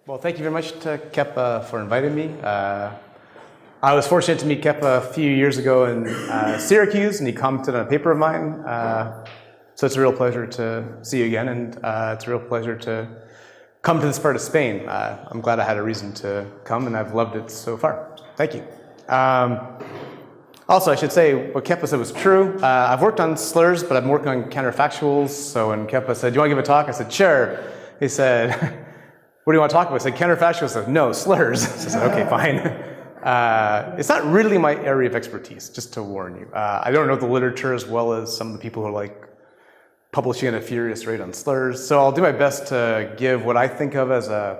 Well, thank you very much to Keppa for inviting me. I was fortunate to meet Keppa a few years ago in Syracuse, and he commented on a paper of mine. So it's a real pleasure to see you again, and it's a real pleasure to come to this part of Spain. I'm glad I had a reason to come, and I've loved it so far. Thank you. Also, I should say what Keppa said was true. I've worked on slurs, but I'm working on counterfactuals. So when Keppa said, "Do you want to give a talk?" I said, "Sure." He said, "What do you want to talk about?" I said, "Counterfactuals." I said, "No, slurs." So I said, "Okay, fine." It's not really my area of expertise, just to warn you. I don't know the literature as well as some of the people who are like publishing at a furious rate on slurs. So I'll do my best to give what I think of as a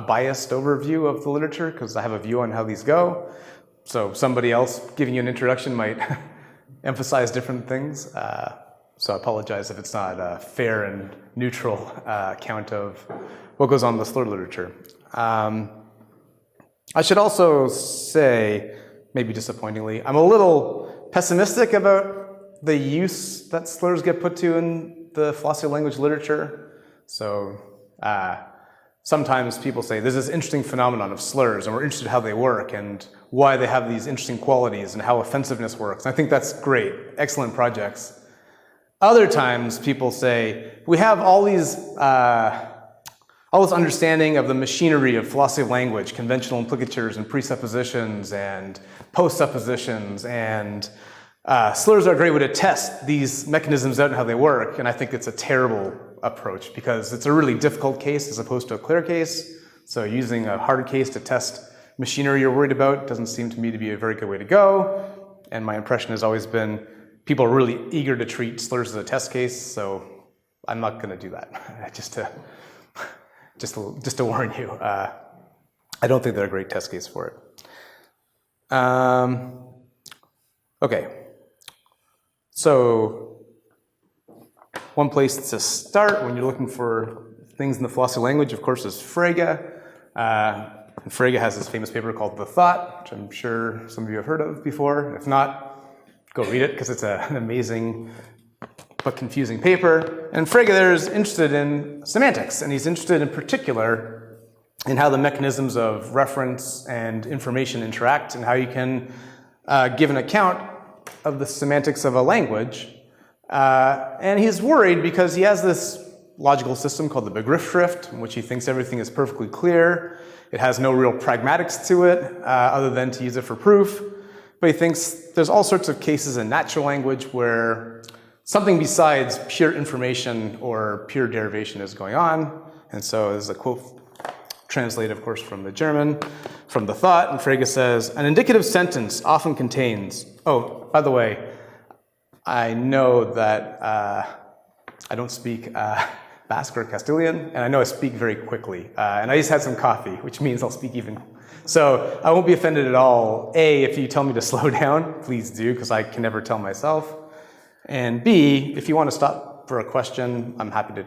biased overview of the literature, because I have a view on how these go. So somebody else giving you an introduction might emphasize different things. So I apologize if it's not a fair and neutral account of what goes on in the slur literature. I should also say, maybe disappointingly, I'm a little pessimistic about the use that slurs get put to in the philosophy of language literature. So sometimes people say there's this interesting phenomenon of slurs, and we're interested in how they work and why they have these interesting qualities and how offensiveness works. And I think that's great, excellent projects. Other times people say, we have all this understanding of the machinery of philosophy of language, conventional implicatures and presuppositions and post-suppositions, and slurs are a great way to test these mechanisms out and how they work. And I think it's a terrible approach because it's a really difficult case as opposed to a clear case. So using a hard case to test machinery you're worried about doesn't seem to me to be a very good way to go. And my impression has always been people are really eager to treat slurs as a test case, so I'm not going to do that. Just to warn you, I don't think they're a great test case for it. Okay, so one place to start when you're looking for things in the philosophy of language, of course, is Frege. And Frege has this famous paper called The Thought, which I'm sure some of you have heard of before. If not, go read it, because it's an amazing but confusing paper. And Frege there is interested in semantics, and he's interested in particular in how the mechanisms of reference and information interact and how you can give an account of the semantics of a language. And he's worried because he has this logical system called the Begriffsschrift, in which he thinks everything is perfectly clear. It has no real pragmatics to it, other than to use it for proof. But he thinks there's all sorts of cases in natural language where something besides pure information or pure derivation is going on. And so there's a quote translated, of course, from the German, from The Thought, and Frege says, "An indicative sentence often contains..." Oh, by the way, I know that I don't speak Basque or Castilian, and I know I speak very quickly. And I just had some coffee, which means I'll speak even. So I won't be offended at all. A, if you tell me to slow down, please do, because I can never tell myself. And B, if you want to stop for a question, I'm happy to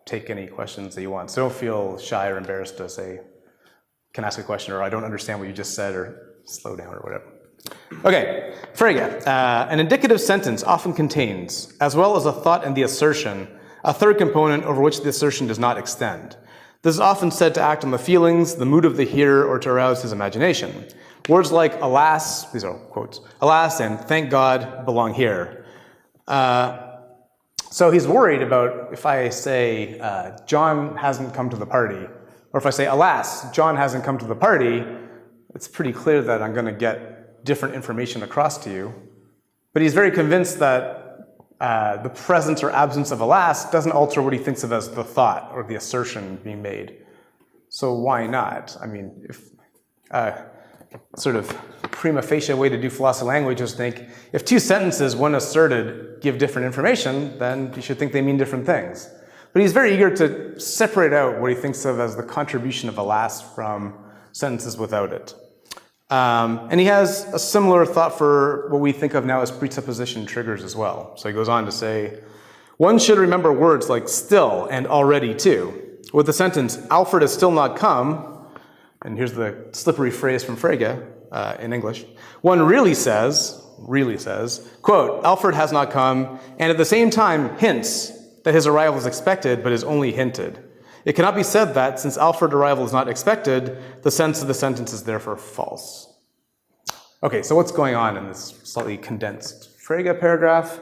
take any questions that you want. So don't feel shy or embarrassed to say, "Can I ask a question?" or "I don't understand what you just said," or "slow down," or whatever. Okay, Frege. An indicative sentence often contains, as well as a thought and the assertion, a third component over which the assertion does not extend. This is often said to act on the feelings, the mood of the hearer, or to arouse his imagination. Words like "alas," these are quotes, "alas" and "thank God" belong here. So he's worried about if I say, "John hasn't come to the party," or if I say, "Alas, John hasn't come to the party," it's pretty clear that I'm going to get different information across to you. But he's very convinced that the presence or absence of "alas" doesn't alter what he thinks of as the thought or the assertion being made. So why not? I mean, if sort of prima facie way to do philosophy of language is think, if two sentences, one asserted, give different information, then you should think they mean different things. But he's very eager to separate out what he thinks of as the contribution of "alas" from sentences without it. And he has a similar thought for what we think of now as presupposition triggers as well. So he goes on to say, "One should remember words like still and already too. With the sentence, Alfred has still not come," and here's the slippery phrase from Frege in English, "one really says, quote, Alfred has not come, and at the same time hints that his arrival is expected but is only hinted. It cannot be said that, since Alfred arrival is not expected, the sense of the sentence is therefore false. Okay, so what's going on in this slightly condensed Frege paragraph?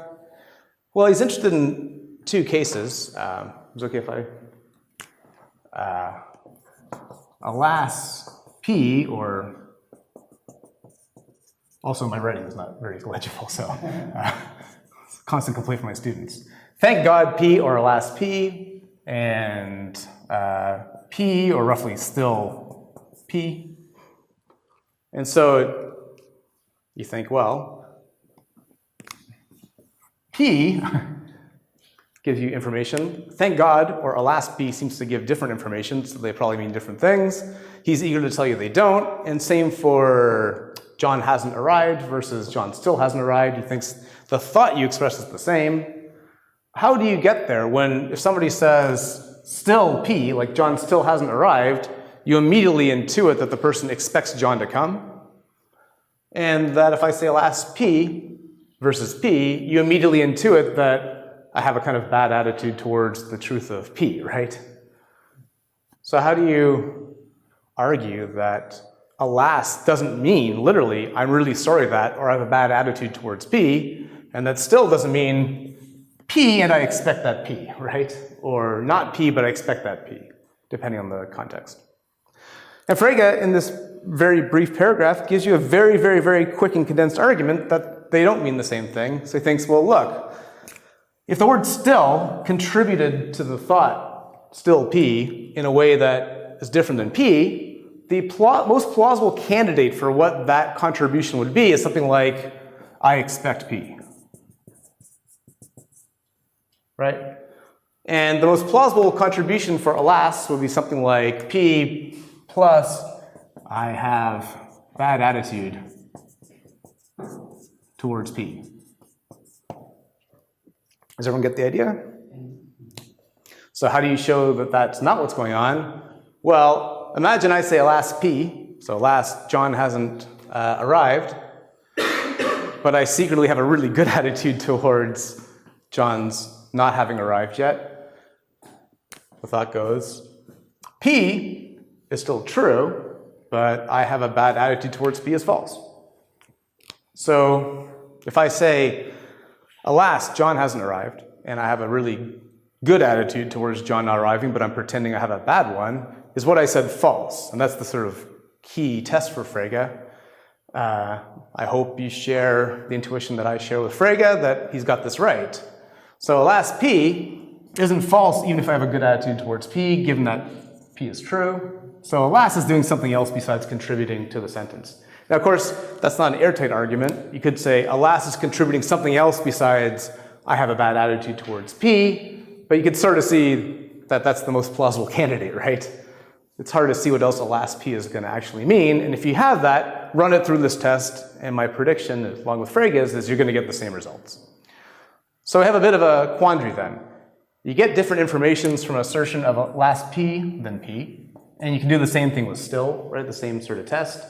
Well, he's interested in two cases. Is it okay if alas, P, or also my writing is not very legible, so constant complaint from my students. Thank God P or alas P, and P or roughly still P. And so you think, well, P gives you information. Thank God or alas P seems to give different information, so they probably mean different things. He's eager to tell you they don't, and same for John hasn't arrived versus John still hasn't arrived. He thinks the thought you express is the same. How do you get there when if somebody says still P, like John still hasn't arrived, you immediately intuit that the person expects John to come? And that if I say alas P versus P, you immediately intuit that I have a kind of bad attitude towards the truth of P, right? So how do you argue that alas doesn't mean literally I'm really sorry that, or I have a bad attitude towards P, and that still doesn't mean P and I expect that P, right? Or not P but I expect that P, depending on the context. And Frege, in this very brief paragraph, gives you a very, very, very quick and condensed argument that they don't mean the same thing. So he thinks, well, look, if the word still contributed to the thought still P in a way that is different than P, the most plausible candidate for what that contribution would be is something like, I expect P. Right? And the most plausible contribution for alas would be something like P plus I have bad attitude towards P. Does everyone get the idea? So how do you show that that's not what's going on? Well, imagine I say alas P, so alas John hasn't arrived, but I secretly have a really good attitude towards John's not having arrived yet. The thought goes, P is still true, but I have a bad attitude towards P is false. So if I say, alas, John hasn't arrived, and I have a really good attitude towards John not arriving, but I'm pretending I have a bad one, is what I said false. And that's the sort of key test for Frege. I hope you share the intuition that I share with Frege, that he's got this right. So alas P isn't false even if I have a good attitude towards P, given that P is true. So alas is doing something else besides contributing to the sentence. Now, of course, that's not an airtight argument. You could say alas is contributing something else besides I have a bad attitude towards P, but you could sort of see that that's the most plausible candidate, right? It's hard to see what else alas P is going to actually mean, and if you have that, run it through this test, and my prediction, along with Frege's, is you're going to get the same results. So I have a bit of a quandary then. You get different informations from assertion of alas P than P, and you can do the same thing with still, right? The same sort of test.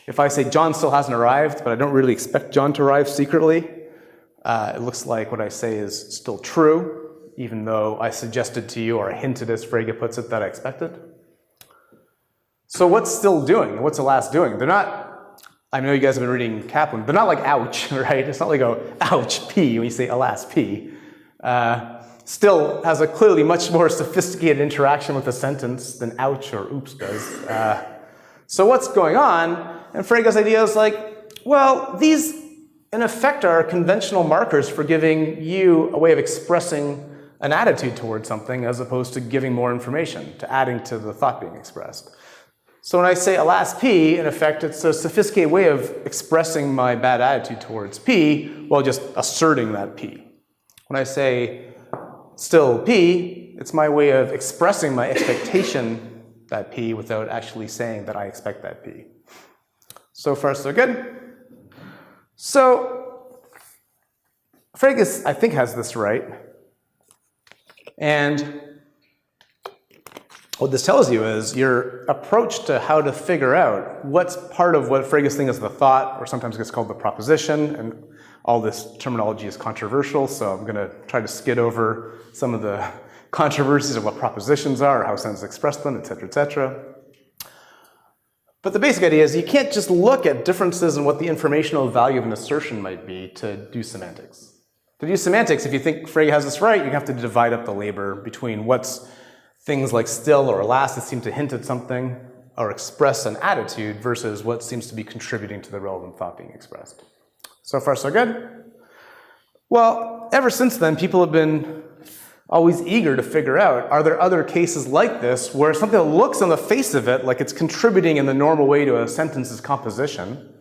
If I say John still hasn't arrived, but I don't really expect John to arrive secretly, it looks like what I say is still true, even though I suggested to you, or I hinted as Frege puts it, that I expected. So what's still doing? What's alas doing? They're not, I know you guys have been reading Kaplan, they're not like ouch, right? It's not like ouch P when you say alas P. Still has a clearly much more sophisticated interaction with the sentence than ouch or oops does. So what's going on? And Frege's idea is like, well, these in effect are conventional markers for giving you a way of expressing an attitude towards something as opposed to giving more information, to adding to the thought being expressed. So when I say alas P, in effect, it's a sophisticated way of expressing my bad attitude towards P while just asserting that P. When I say still P, it's my way of expressing my expectation that P without actually saying that I expect that P. So far, so good. So Frege, I think, has this right. And what this tells you is your approach to how to figure out what's part of what Frege's thing is the thought, or sometimes gets called the proposition, and all this terminology is controversial, so I'm going to try to skid over some of the controversies of what propositions are, or how sentences express them, etc., etc. But the basic idea is you can't just look at differences in what the informational value of an assertion might be to do semantics. To do semantics, if you think Frege has this right, you have to divide up the labor between what's things like still or last that seem to hint at something or express an attitude versus what seems to be contributing to the relevant thought being expressed. So far, so good? Well, ever since then, people have been always eager to figure out, are there other cases like this where something that looks on the face of it like it's contributing in the normal way to a sentence's composition,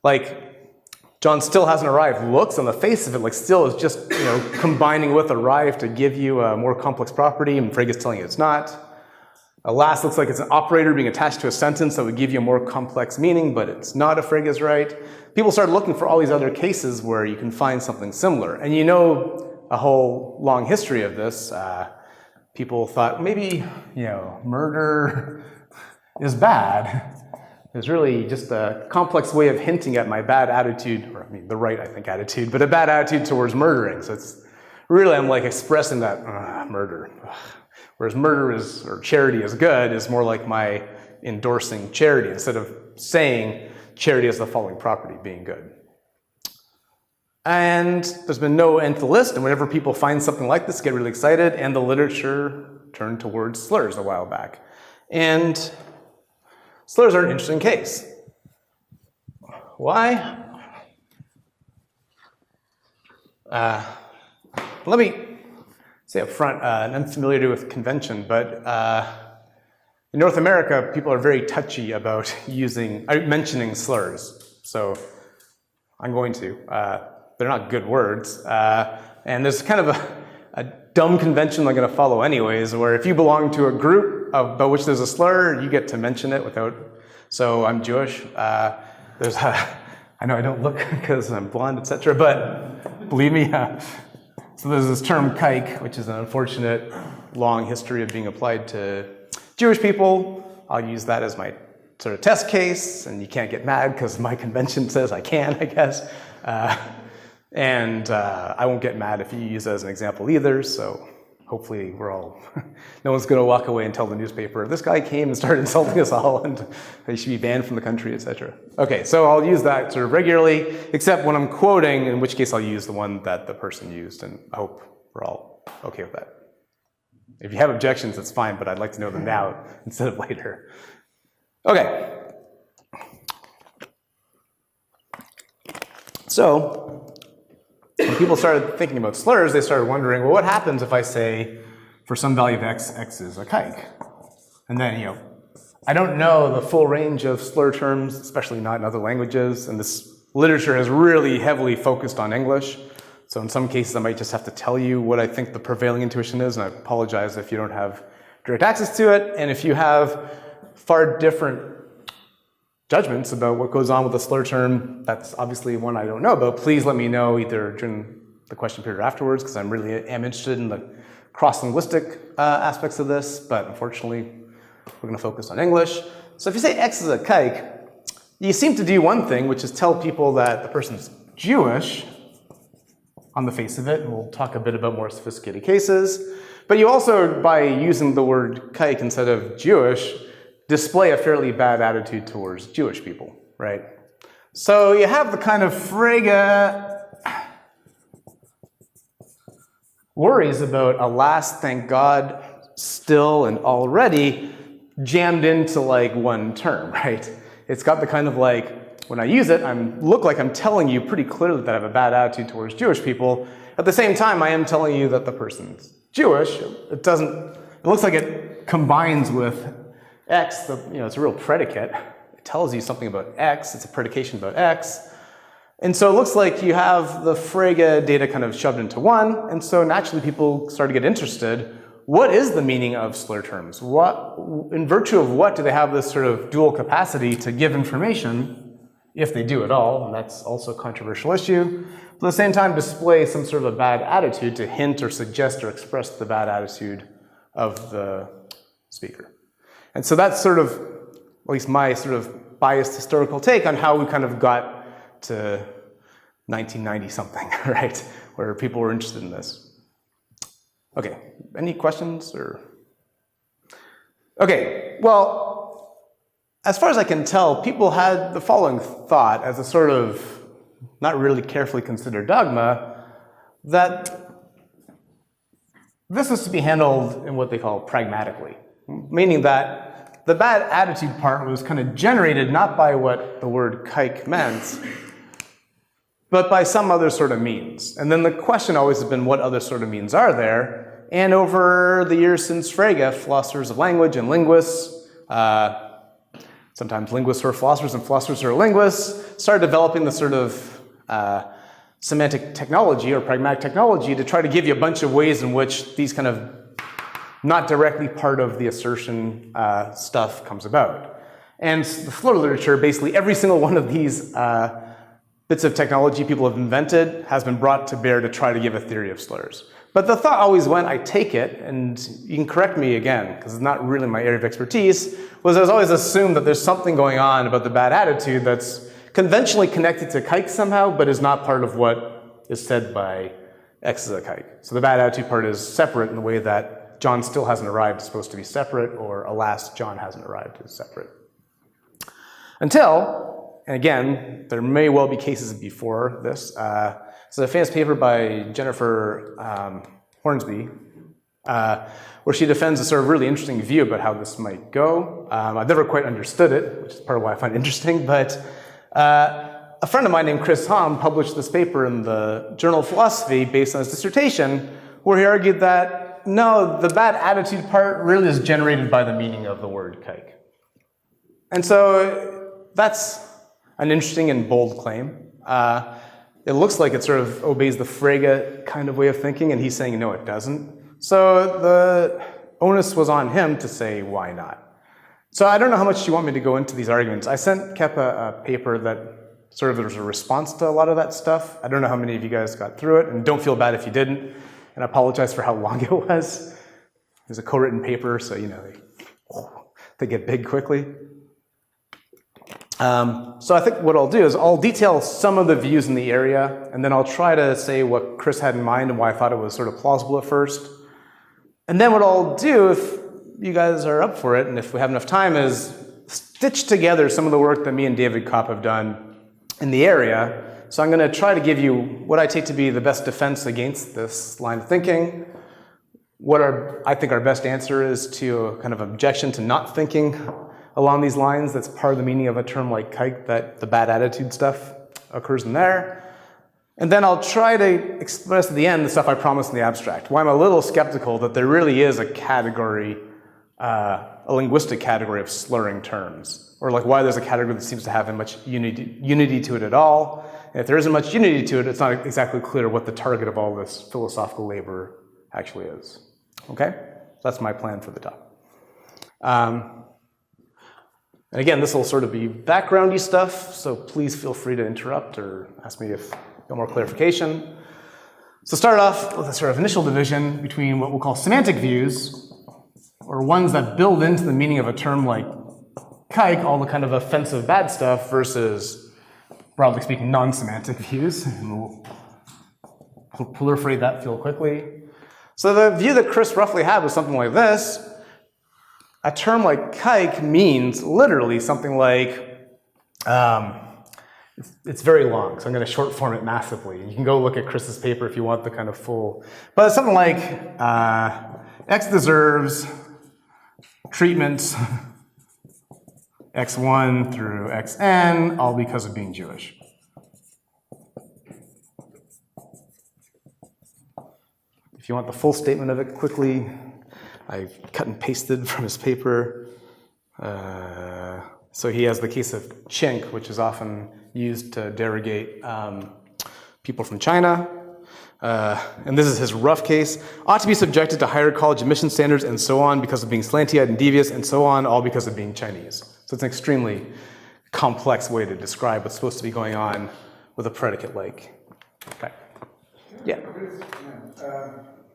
like John still hasn't arrived, looks on the face of it like still is just combining with arrive to give you a more complex property, and Frege is telling you it's not. Last looks like it's an operator being attached to a sentence that would give you a more complex meaning, but it's not if Frege is right. People started looking for all these other cases where you can find something similar. And a whole long history of this. People thought maybe, murder is bad. It's really just a complex way of hinting at my bad attitude, or the right, I think, attitude, but a bad attitude towards murdering. So it's really, I'm like expressing that murder. Whereas murder is, or charity is good, is more like my endorsing charity instead of saying charity is the following property, being good. And there's been no end to the list, and whenever people find something like this, get really excited, and the literature turned towards slurs a while back. And slurs are an interesting case. Why? Let me say up front, and I'm familiar with convention, but in North America, people are very touchy about mentioning slurs. So I'm going to. They're not good words. And there's kind of a dumb convention I'm going to follow anyways, where if you belong to a group about which there's a slur, you get to mention it without. So I'm Jewish. I know I don't look because I'm blonde, etc. But believe me, so there's this term kike, which is an unfortunate long history of being applied to Jewish people. I'll use that as my sort of test case, and you can't get mad because my convention says I can, I guess. And I won't get mad if you use it as an example either, so hopefully no one's going to walk away and tell the newspaper, this guy came and started insulting us all and they should be banned from the country, etc. Okay, so I'll use that sort of regularly, except when I'm quoting, in which case I'll use the one that the person used, and I hope we're all okay with that. If you have objections, that's fine, but I'd like to know them now instead of later. Okay. So, when people started thinking about slurs, they started wondering, well, what happens if I say, for some value of x, x is a kike? And then, I don't know the full range of slur terms, especially not in other languages, and this literature has really heavily focused on English. So in some cases, I might just have to tell you what I think the prevailing intuition is, and I apologize if you don't have direct access to it. And if you have far different judgments about what goes on with a slur term, that's obviously one I don't know about, please let me know either during the question period or afterwards, because I'm really am interested in the cross-linguistic aspects of this, but unfortunately, we're going to focus on English. So if you say x is a kike, you seem to do one thing, which is tell people that the person's Jewish on the face of it, and we'll talk a bit about more sophisticated cases. But you also, by using the word kike instead of Jewish, display a fairly bad attitude towards Jewish people, right? So you have the kind of Frege worries about alas, thank God, still, and already jammed into like one term, right? It's got the kind of like, when I use it, look like I'm telling you pretty clearly that I have a bad attitude towards Jewish people. At the same time, I am telling you that the person's Jewish. It looks like it combines with X, it's a real predicate. It tells you something about X, it's a predication about X. And so it looks like you have the Frege data kind of shoved into one, and so naturally people start to get interested. What is the meaning of slur terms? In virtue of what do they have this sort of dual capacity to give information, if they do at all, and that's also a controversial issue, but at the same time display some sort of a bad attitude to hint or suggest or express the bad attitude of the speaker. And so that's sort of, at least my sort of biased historical take on how we kind of got to 1990 something, right? Where people were interested in this. Okay, any questions or? Okay, well, as far as I can tell, people had the following thought as a sort of not really carefully considered dogma, that this is to be handled in what they call pragmatically, meaning that the bad attitude part was kind of generated not by what the word kike meant, but by some other sort of means. And then the question always has been, what other sort of means are there? And over the years since Frege, philosophers of language and linguists, sometimes linguists are philosophers and philosophers are linguists, started developing the sort of semantic technology or pragmatic technology to try to give you a bunch of ways in which these kind of not directly part of the assertion stuff comes about. And the slur literature, basically every single one of these bits of technology people have invented has been brought to bear to try to give a theory of slurs. But the thought always went, I take it, and you can correct me again, because it's not really my area of expertise, was I was always assumed that there's something going on about the bad attitude that's conventionally connected to kike somehow, but is not part of what is said by X is a kike. So the bad attitude part is separate in the way that John still hasn't arrived is supposed to be separate, or alas, John hasn't arrived is separate. Until, and again, there may well be cases before this. It's a famous paper by Jennifer Hornsby, where she defends a sort of really interesting view about how this might go. I've never quite understood it, which is part of why I find it interesting, but a friend of mine named Chris Hom published this paper in the Journal of Philosophy based on his dissertation, where he argued that, no, the bad attitude part really is generated by the meaning of the word kike. And so that's an interesting and bold claim. It looks like it sort of obeys the Frege kind of way of thinking, and he's saying, no, it doesn't. So the onus was on him to say, why not? So I don't know how much you want me to go into these arguments. I sent Keppa a paper that sort of was a response to a lot of that stuff. I don't know how many of you guys got through it, and don't feel bad if you didn't. And I apologize for how long it was. It was a co-written paper, so they get big quickly. So I think what I'll do is I'll detail some of the views in the area, and then I'll try to say what Chris had in mind and why I thought it was sort of plausible at first. And then what I'll do, if you guys are up for it, and if we have enough time, is stitch together some of the work that me and David Kopp have done in the area. So I'm going to try to give you what I take to be the best defense against this line of thinking, what I think our best answer is to a kind of objection to not thinking along these lines. That's part of the meaning of a term like kike, that the bad attitude stuff occurs in there. And then I'll try to express at the end the stuff I promised in the abstract, why I'm a little skeptical that there really is a category, a linguistic category of slurring terms, or like why there's a category that seems to have much unity to it at all. And if there isn't much unity to it, it's not exactly clear what the target of all this philosophical labor actually is. Okay? That's my plan for the talk. And again, this will sort of be backgroundy stuff, so please feel free to interrupt or ask me if you want more clarification. So start off with a sort of initial division between what we'll call semantic views, or ones that build into the meaning of a term like kike, all the kind of offensive bad stuff, versus, broadly speaking, non-semantic views. And we'll proliferate that field quickly. So the view that Chris roughly had was something like this. A term like kike means literally something like, it's very long, so I'm going to short form it massively. You can go look at Chris's paper if you want the kind of full, but it's something like X deserves treatment X1 through Xn, all because of being Jewish. If you want the full statement of it quickly, I cut and pasted from his paper. So he has the case of chink, which is often used to derogate people from China. And this is his rough case. Ought to be subjected to higher college admission standards and so on because of being slanty-eyed and devious and so on, all because of being Chinese. So it's an extremely complex way to describe what's supposed to be going on with a predicate like. Okay. Yeah.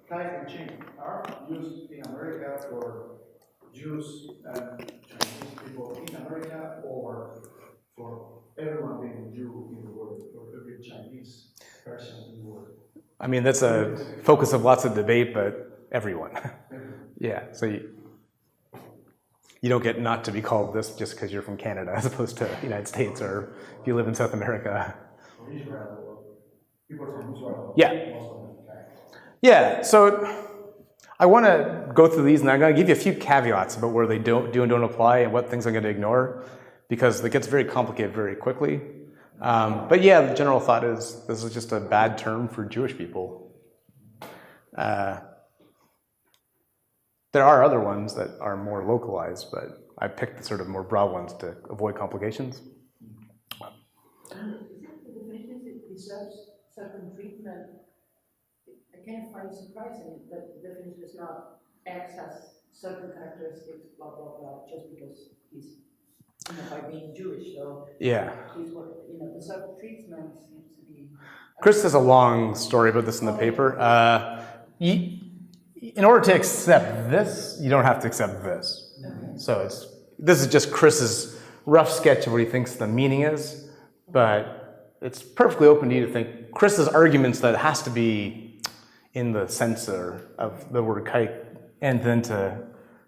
Kite and chink are used in America for Jews and Chinese people in America, or for everyone being Jew in the world, or every Chinese person in the world? I mean, that's a focus of lots of debate, but everyone. Yeah, so you don't get not to be called this just because you're from Canada as opposed to the United States or if you live in South America. People from Israel. Yeah. Yeah, so I want to go through these and I'm going to give you a few caveats about where they do and don't apply and what things I'm going to ignore because it gets very complicated very quickly. But yeah, the general thought is this is just a bad term for Jewish people. There are other ones that are more localized, but I picked the sort of more broad ones to avoid complications. Is it the definition that deserves certain treatment? I kind of find it surprising that the definition does not X has certain characteristics, blah, blah, blah, just because he's, by being Jewish. So Yeah. he's what, deserved treatment seems to be. Chris has a long story about this in the paper. In order to accept this, you don't have to accept this. Okay. So this is just Chris's rough sketch of what he thinks the meaning is, but it's perfectly open to you to think Chris's arguments that it has to be in the sense of the word kite, and then to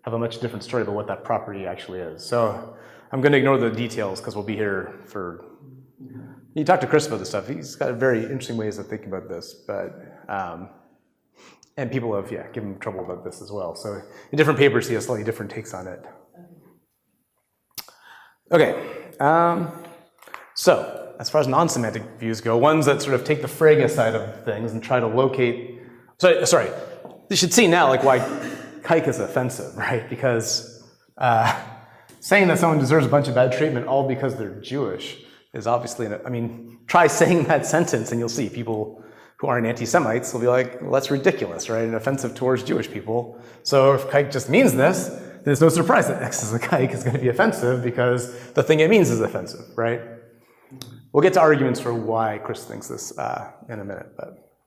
have a much different story about what that property actually is. So I'm going to ignore the details because we'll be here for. You talk to Chris about this stuff. He's got very interesting ways of thinking about this, but. And people have, given him trouble about this as well. So in different papers, he has slightly different takes on it. Okay, so as far as non-semantic views go, ones that sort of take the Frege side of things and try to locate, sorry, you should see now like why kike is offensive, right? Because saying that someone deserves a bunch of bad treatment all because they're Jewish is obviously, try saying that sentence and you'll see people who aren't anti-Semites will be like, well, that's ridiculous, right? And offensive towards Jewish people. So if kike just means this, then it's no surprise that X is a kike is going to be offensive because the thing it means is offensive, right? We'll get to arguments for why Chris thinks this in a minute. But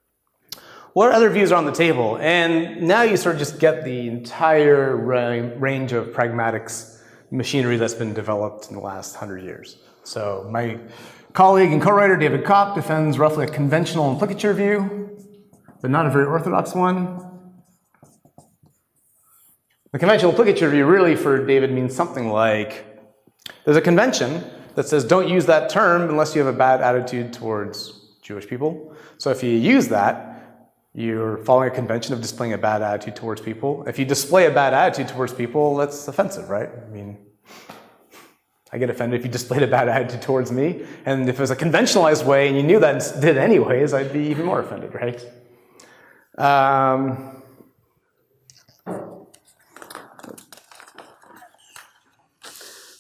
what other views are on the table? And now you sort of just get the entire range of pragmatics machinery that's been developed in the last 100 years. So my colleague and co-writer David Kopp defends roughly a conventional implicature view, but not a very orthodox one. The conventional implicature view really for David means something like, there's a convention that says don't use that term unless you have a bad attitude towards Jewish people. So if you use that, you're following a convention of displaying a bad attitude towards people. If you display a bad attitude towards people, that's offensive, right? I get offended if you displayed a bad attitude towards me, and if it was a conventionalized way and you knew that and did it anyways, I'd be even more offended, right?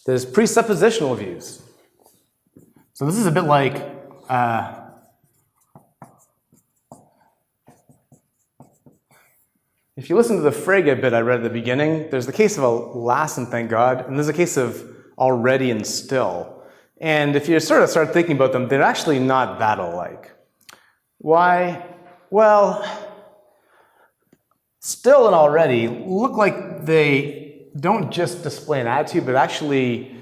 There's presuppositional views. So this is a bit like, if you listen to the Frege bit I read at the beginning, there's the case of alas and thank God, and there's a case of already and still. And if you sort of start thinking about them, they're actually not that alike. Why? Well, still and already look like they don't just display an attitude, but actually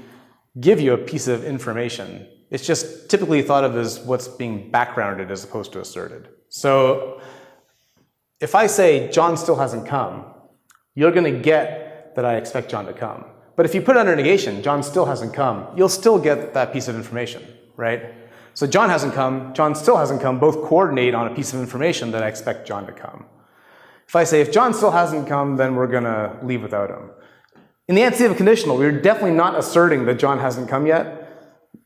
give you a piece of information. It's just typically thought of as what's being backgrounded as opposed to asserted. So if I say John still hasn't come, you're going to get that I expect John to come. But if you put under negation, John still hasn't come, you'll still get that piece of information, right? So John hasn't come, John still hasn't come, both coordinate on a piece of information that I expect John to come. If I say, if John still hasn't come, then we're going to leave without him. In the antecedent conditional, we're definitely not asserting that John hasn't come yet.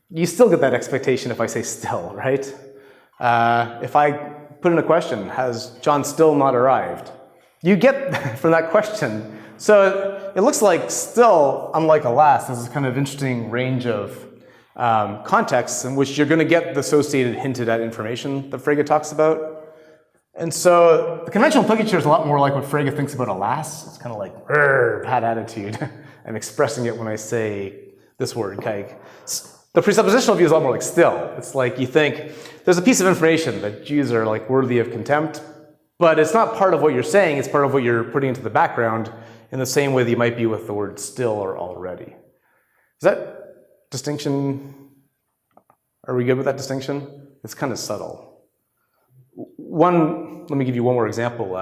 You still get that expectation if I say still, right? If I put in a question, has John still not arrived? You get from that question. So it looks like still, unlike alas, there's this kind of interesting range of contexts in which you're going to get the associated hinted at information that Frege talks about. And so the conventional implicature is a lot more like what Frege thinks about alas. It's kind of like, bad attitude. I'm expressing it when I say this word, kike. The presuppositional view is a lot more like still. It's like you think there's a piece of information that Jews are like worthy of contempt, but it's not part of what you're saying, it's part of what you're putting into the background in the same way that you might be with the word still or already. Is that distinction, are we good with that distinction? It's kind of subtle. Let me give you one more example.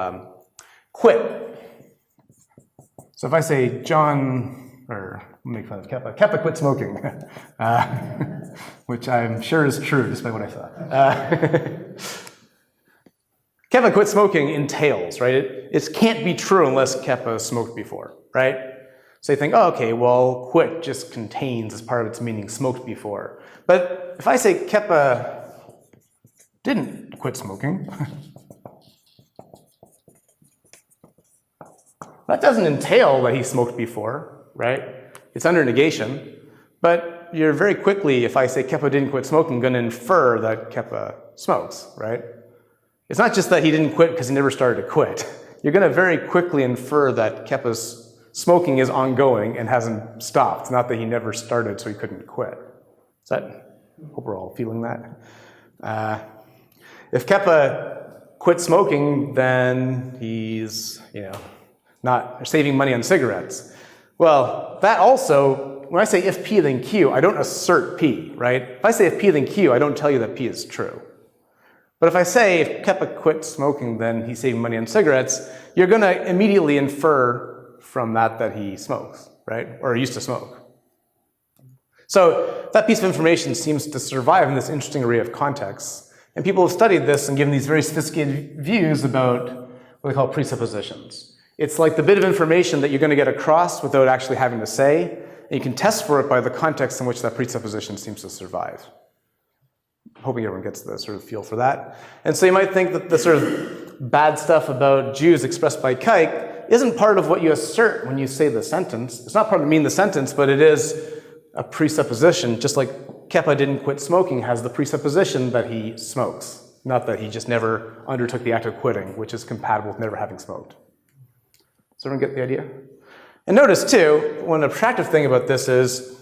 quit. So if I say John, or make fun of Keppa, Keppa quit smoking, which I'm sure is true despite what I thought. Keppa quit smoking entails, right? It can't be true unless Keppa smoked before, right? So you think, oh, okay, well, quit just contains as part of its meaning smoked before. But if I say Keppa didn't quit smoking, that doesn't entail that he smoked before, right? It's under negation. But you're very quickly, if I say Keppa didn't quit smoking, going to infer that Keppa smokes, right? It's not just that he didn't quit because he never started to quit. You're going to very quickly infer that Keppa's smoking is ongoing and hasn't stopped, not that he never started so he couldn't quit. I hope we're all feeling that. If Keppa quit smoking, then he's, not saving money on cigarettes. Well, that also, when I say if P then Q, I don't assert P, right? If I say if P then Q, I don't tell you that P is true. But if I say if Keppa quit smoking, then he's saving money on cigarettes, you're going to immediately infer from that he smokes, right? Or used to smoke. So that piece of information seems to survive in this interesting array of contexts. And people have studied this and given these very sophisticated views about what they call presuppositions. It's like the bit of information that you're going to get across without actually having to say, and you can test for it by the context in which that presupposition seems to survive. Hoping everyone gets the sort of feel for that. And so you might think that the sort of bad stuff about Jews expressed by Kite isn't part of what you assert when you say the sentence. It's not part of the sentence, but it is a presupposition, just like Keppa didn't quit smoking has the presupposition that he smokes, not that he just never undertook the act of quitting, which is compatible with never having smoked. Does everyone get the idea? And notice, too, one attractive thing about this is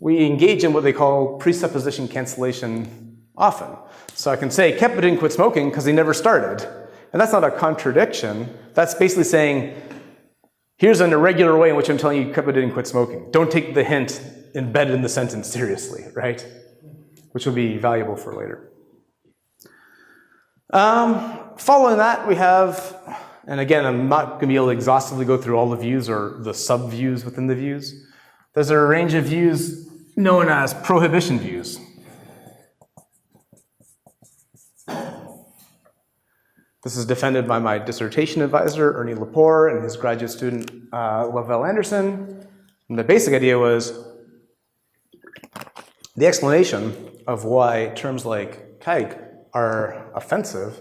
we engage in what they call presupposition cancellation often. So I can say, Keppa didn't quit smoking because he never started. And that's not a contradiction. That's basically saying, here's an irregular way in which I'm telling you Keppa didn't quit smoking. Don't take the hint embedded in the sentence seriously, right? Which will be valuable for later. Following that, we have, and again, I'm not going to be able to exhaustively go through all the views or the sub-views within the views. There's a range of views known as prohibition views. This is defended by my dissertation advisor, Ernie Lepore, and his graduate student, Lavelle Anderson. And the basic idea was the explanation of why terms like kike are offensive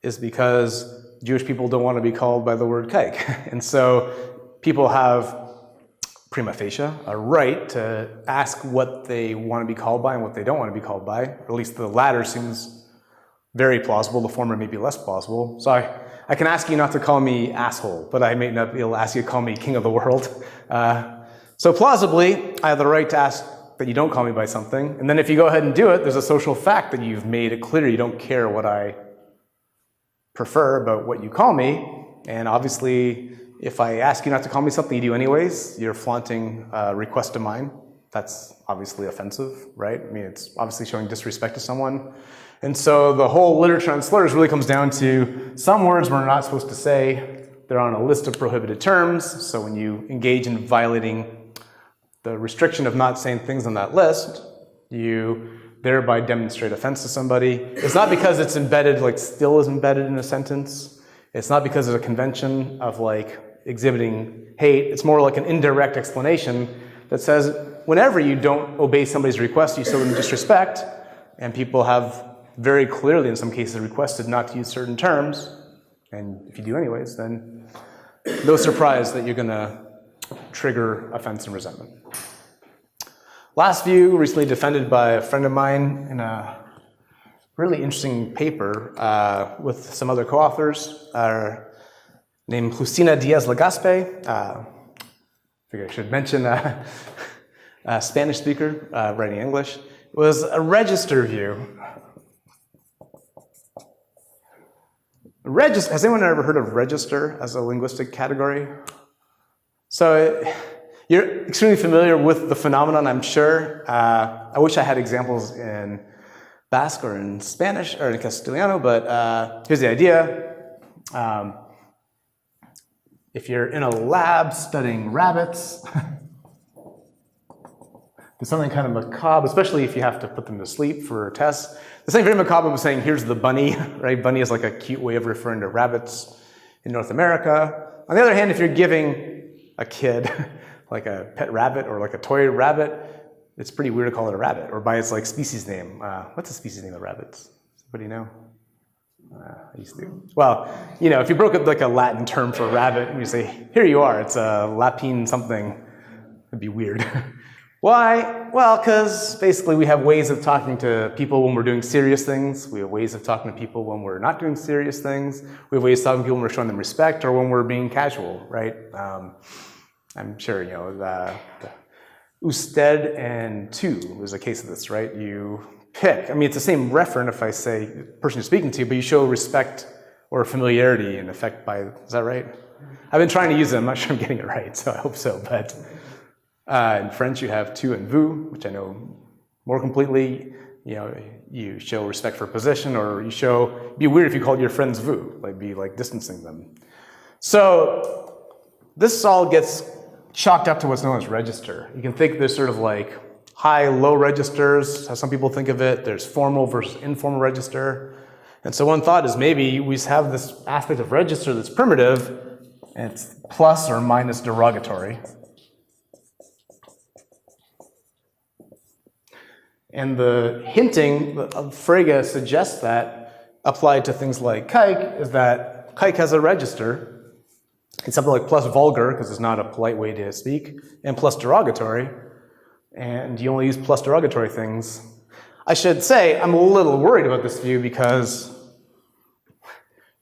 is because Jewish people don't want to be called by the word kike. And so people have prima facie a right to ask what they want to be called by and what they don't want to be called by. Or at least the latter seems very plausible, the former may be less plausible. So I can ask you not to call me asshole, but I may not be able to ask you to call me king of the world. So plausibly, I have the right to ask that you don't call me by something. And then if you go ahead and do it, there's a social fact that you've made it clear you don't care what I prefer about what you call me. And obviously, if I ask you not to call me something you do anyways, you're flaunting a request of mine. That's obviously offensive, right? I mean, it's obviously showing disrespect to someone. And so the whole literature on slurs really comes down to some words we're not supposed to say. They're on a list of prohibited terms. So when you engage in violating the restriction of not saying things on that list, you thereby demonstrate offense to somebody. It's not because it's embedded, like still is embedded in a sentence. It's not because there's a convention of like exhibiting hate. It's more like an indirect explanation that says whenever you don't obey somebody's request, you show them disrespect, and people have very clearly in some cases requested not to use certain terms, and if you do anyways, then no surprise that you're going to trigger offense and resentment. Last view, recently defended by a friend of mine in a really interesting paper with some other co-authors named Justina Diaz-Legaspe. I figure I should mention a Spanish speaker writing English. It was a register view. Has anyone ever heard of register as a linguistic category? So you're extremely familiar with the phenomenon, I'm sure. I wish I had examples in Basque or in Spanish or in Castellano, but here's the idea. If you're in a lab studying rabbits, there's something kind of macabre, especially if you have to put them to sleep for tests. The same very macabre was saying, here's the bunny, right? Bunny is like a cute way of referring to rabbits in North America. On the other hand, if you're giving a kid like a pet rabbit or like a toy rabbit, it's pretty weird to call it a rabbit, or by its like species name. What's the species name of rabbits? Somebody know? I used to. Well, you know, if you broke up like a Latin term for a rabbit and you say, here you are, it's a Lapine something, it'd be weird. Why? Well, because basically we have ways of talking to people when we're doing serious things. We have ways of talking to people when we're not doing serious things. We have ways of talking to people when we're showing them respect or when we're being casual, right? I'm sure, you know, the usted and tu is a case of this, right? You pick. I mean, it's the same referent if I say the person you're speaking to, but you show respect or familiarity in effect by, is that right? I've been trying to use it. I'm not sure I'm getting it right, so I hope so. But in French, you have tu and vous, which I know more completely. You know, you show respect for position, or you show, it'd be weird if you called your friends vous, like be like distancing them. So this all gets chalked up to what's known as register. You can think there's sort of like high, low registers, how some people think of it. There's formal versus informal register. And so one thought is maybe we have this aspect of register that's primitive, and it's plus or minus derogatory. And the hinting of Frege suggests that applied to things like kike is that kike has a register. It's something like plus vulgar, because it's not a polite way to speak, and plus derogatory. And you only use plus derogatory things. I should say I'm a little worried about this view because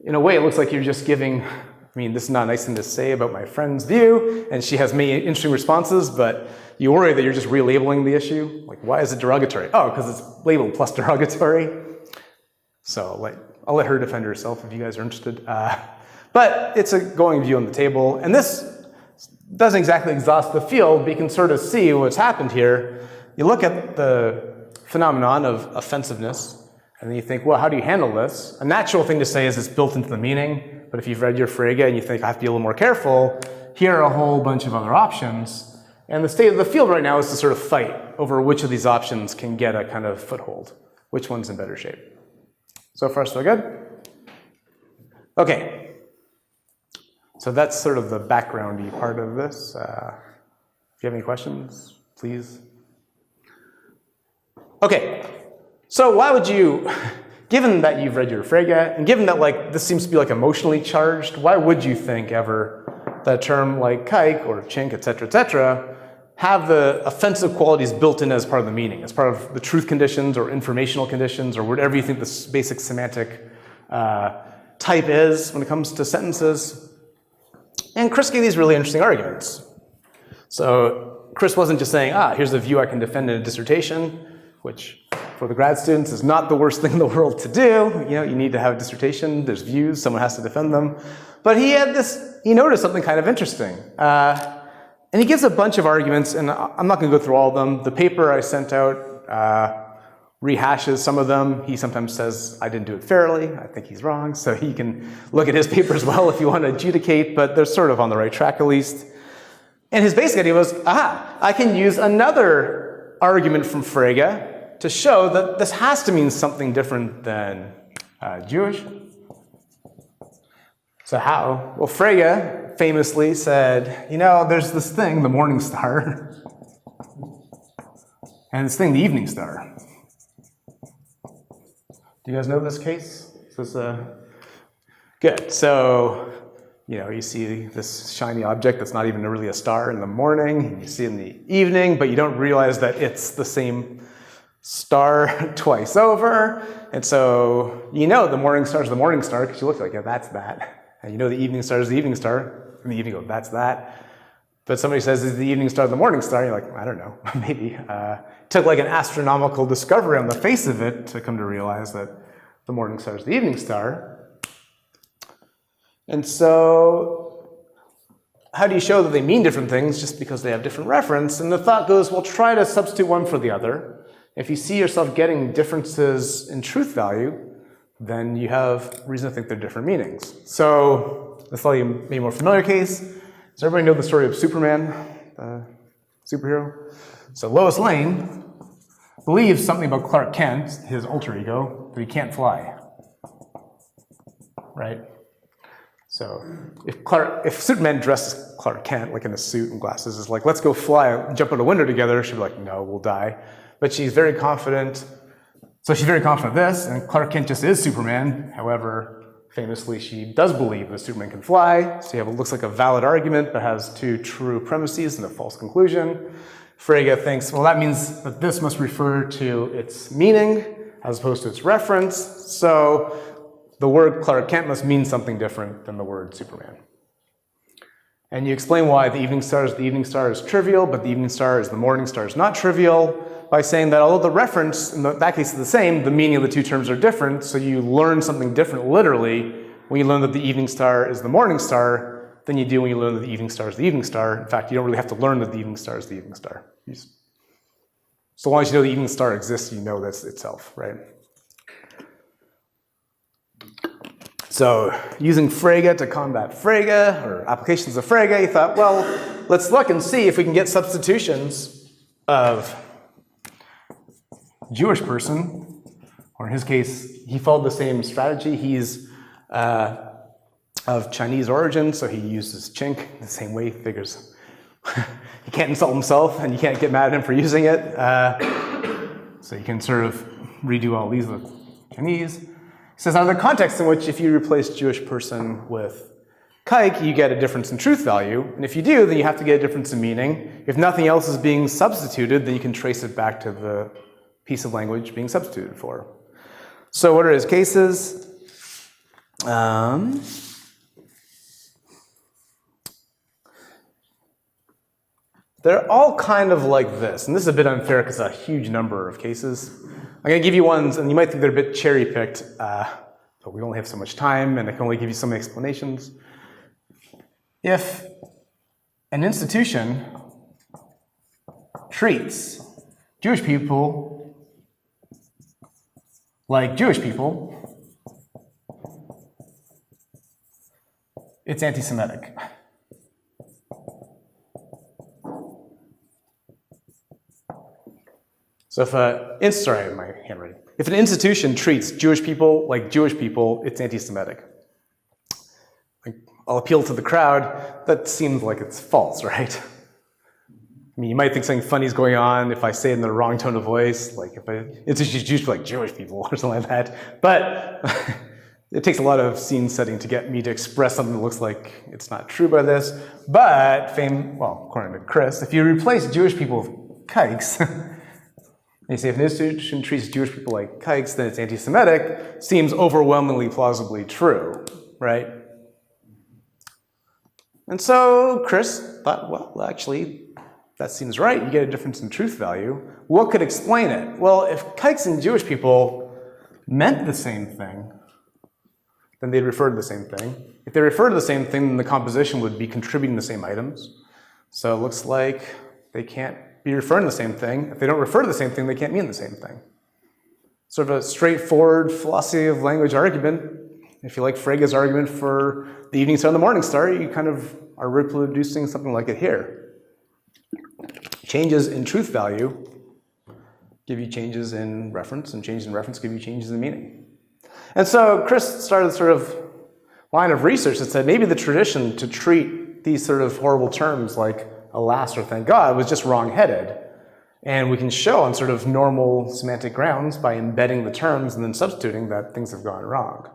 in a way it looks like you're just giving, I mean, this is not a nice thing to say about my friend's view, and she has many interesting responses, but you worry that you're just relabeling the issue. Like, why is it derogatory? Oh, because it's labeled plus derogatory. So I'll let her defend herself if you guys are interested. But it's a going view on the table, and this doesn't exactly exhaust the field, but you can sort of see what's happened here. You look at the phenomenon of offensiveness, and then you think, well, how do you handle this? A natural thing to say is it's built into the meaning, but if you've read your Frege and you think I have to be a little more careful, here are a whole bunch of other options. And the state of the field right now is to sort of fight over which of these options can get a kind of foothold, which one's in better shape. So far, so good? Okay. So that's sort of the background-y part of this. If you have any questions, please. Okay, so why would you, given that you've read your Frege, and given that like this seems to be like emotionally charged, why would you think ever that a term like kike or chink, etc., have the offensive qualities built in as part of the meaning, as part of the truth conditions or informational conditions or whatever you think the basic semantic type is when it comes to sentences? And Chris gave these really interesting arguments. So Chris wasn't just saying, here's a view I can defend in a dissertation, which for the grad students is not the worst thing in the world to do. You know, you need to have a dissertation, there's views, someone has to defend them. But he noticed something kind of interesting. And he gives a bunch of arguments, and I'm not going to go through all of them. The paper I sent out rehashes some of them. He sometimes says, I didn't do it fairly. I think he's wrong. So you can look at his paper as well if you want to adjudicate, but they're sort of on the right track at least. And his basic idea was, I can use another argument from Frege to show that this has to mean something different than Jewish. So how? Well, Frege famously said, you know, there's this thing, the morning star, and this thing, the evening star. Do you guys know this case? Is this good? So, you know, you see this shiny object that's not even really a star in the morning, and you see it in the evening, but you don't realize that it's the same star twice over. And so, you know, the morning star is the morning star because you look like, yeah, that's that. And you know the evening star is the evening star. In the evening, you go, that's that. But somebody says, is the evening star the morning star? You're like, I don't know, maybe. Took like an astronomical discovery on the face of it to come to realize that the morning star is the evening star. And so, how do you show that they mean different things just because they have different reference? And the thought goes, well, try to substitute one for the other. If you see yourself getting differences in truth value, then you have reason to think they're different meanings. So let's tell you maybe a more familiar case. Does everybody know the story of Superman, the superhero? So Lois Lane believes something about Clark Kent, his alter ego, that he can't fly, right? So if Superman dresses Clark Kent, like in a suit and glasses, is like, let's go fly, jump out a window together, she'd be like, no, we'll die. But she's very confident. So she's very confident of this, and Clark Kent just is Superman. However, famously, she does believe that Superman can fly. So you have what looks like a valid argument, but has two true premises and a false conclusion. Frege thinks, well, that means that this must refer to its meaning as opposed to its reference. So the word Clark Kent must mean something different than the word Superman. And you explain why the evening star is trivial, but the evening star is the morning star is not trivial, by saying that although the reference, in that case, is the same, the meaning of the two terms are different, so you learn something different literally when you learn that the evening star is the morning star than you do when you learn that the evening star is the evening star. In fact, you don't really have to learn that the evening star is the evening star. So long as you know the evening star exists, you know that's itself, right? So using Frege to combat Frege, or applications of Frege, you thought, well, let's look and see if we can get substitutions of Jewish person, or in his case, he followed the same strategy. He's of Chinese origin, so he uses chink the same way. He figures he can't insult himself, and you can't get mad at him for using it. So you can sort of redo all these with Chinese. He says, now the context in which if you replace Jewish person with kike, you get a difference in truth value. And if you do, then you have to get a difference in meaning. If nothing else is being substituted, then you can trace it back to the piece of language being substituted for. So what are his cases? They're all kind of like this. And this is a bit unfair because a huge number of cases. I'm going to give you ones, and you might think they're a bit cherry-picked, but we only have so much time, and I can only give you some explanations. If an institution treats Jewish people like Jewish people, it's anti-Semitic. So sorry, my handwriting. If an institution treats Jewish people like Jewish people, it's anti-Semitic. I'll appeal to the crowd. That seems like it's false, right? I mean, you might think something funny is going on if I say it in the wrong tone of voice, like if I introduce Jewish people like Jewish people or something like that. But it takes a lot of scene setting to get me to express something that looks like it's not true by this. But according to Chris, if you replace Jewish people with kikes, you say if an institution treats Jewish people like kikes, then it's anti-Semitic, seems overwhelmingly plausibly true, right? And so Chris thought, well, actually, that seems right. You get a difference in truth value. What could explain it? Well, if kikes and Jewish people meant the same thing, then they'd refer to the same thing. If they refer to the same thing, then the composition would be contributing the same items. So it looks like they can't be referring to the same thing. If they don't refer to the same thing, they can't mean the same thing. Sort of a straightforward philosophy of language argument. If you like Frege's argument for the evening star and the morning star, you kind of are reproducing something like it here. Changes in truth value give you changes in reference, and changes in reference give you changes in meaning. And so Chris started sort of line of research that said maybe the tradition to treat these sort of horrible terms like alas or thank God was just wrong-headed. And we can show on sort of normal semantic grounds by embedding the terms and then substituting that things have gone wrong.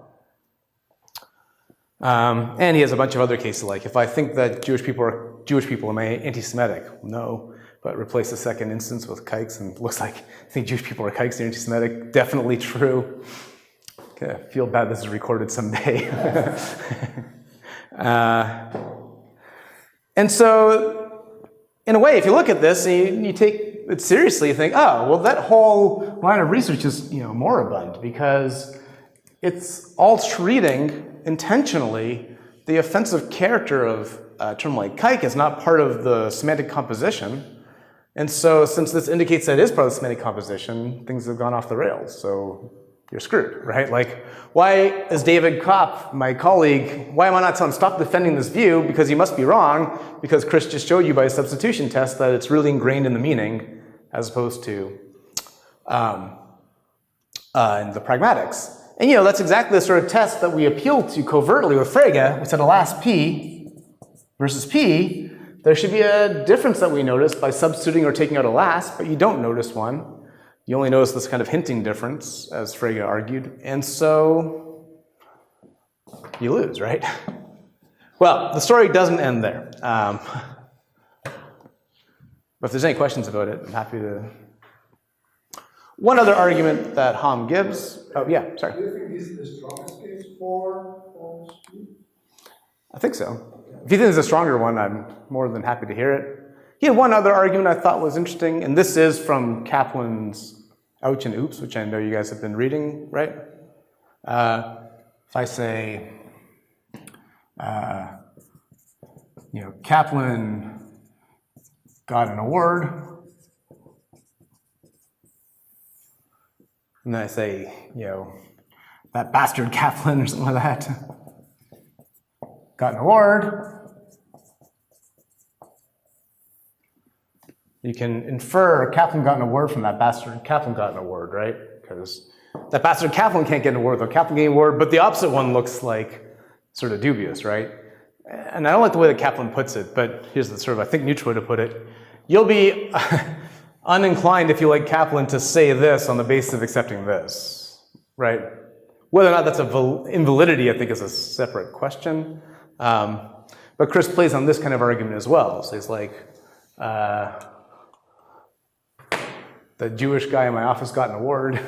And he has a bunch of other cases, like if I think that Jewish people, am I anti-Semitic? No, but replace the second instance with kikes, and it looks like I think Jewish people are kikes, they're anti-Semitic. Definitely true. Okay, I feel bad this is recorded someday. And so, in a way, if you look at this and you take it seriously, you think, oh, well, that whole line of research is moribund, because it's all treating intentionally the offensive character of a term like kike is not part of the semantic composition. And so since this indicates that it is part of the semantic composition, things have gone off the rails. So you're screwed, right? Like, why is David Kopp, my colleague, why am I not telling him stop defending this view because he must be wrong because Chris just showed you by a substitution test that it's really ingrained in the meaning as opposed to in the pragmatics. And that's exactly the sort of test that we appealed to covertly with Frege. We said alas P versus P, there should be a difference that we notice by substituting or taking out alas, but you don't notice one. You only notice this kind of hinting difference, as Frege argued, and so you lose, right? Well, the story doesn't end there. But if there's any questions about it, I'm happy to. One other argument that Hom gives. Oh, yeah, sorry. Do you think this is the strongest case for Skit? I think so. If you think there's a stronger one, I'm more than happy to hear it. He had one other argument I thought was interesting, and this is from Kaplan's Ouch and Oops, which I know you guys have been reading, right? If I say, Kaplan got an award, and then I say, that bastard Kaplan or something like that got an award. You can infer Kaplan got an award from that bastard Kaplan got an award, right? Because that bastard Kaplan can't get an award, though Kaplan getting an award, but the opposite one looks like sort of dubious, right? And I don't like the way that Kaplan puts it, but here's the sort of, I think, neutral way to put it. You'll be uninclined if you like Kaplan to say this on the basis of accepting this, right? Whether or not that's invalidity, I think, is a separate question. But Chris plays on this kind of argument as well. So he's like, the Jewish guy in my office got an award.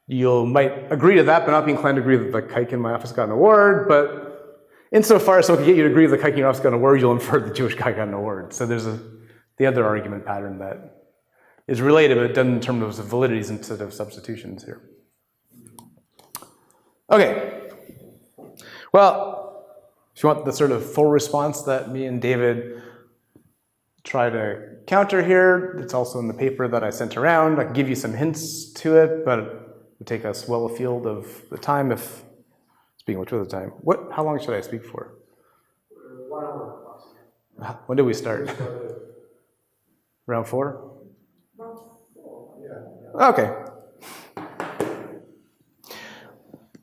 You might agree to that, but not be inclined to agree that the kike in my office got an award. But insofar as someone can get you to agree that the kike in your office got an award, you'll infer the Jewish guy got an award. So there's the other argument pattern that is related, but done in terms of validities instead of substitutions here. Okay. Well, if you want the sort of full response that me and David try to counter here, it's also in the paper that I sent around. I can give you some hints to it, but it would take us well afield of the time if, speaking of which of the time, how long should I speak for? 1 hour. When did we start? Round 4? Yeah. Okay.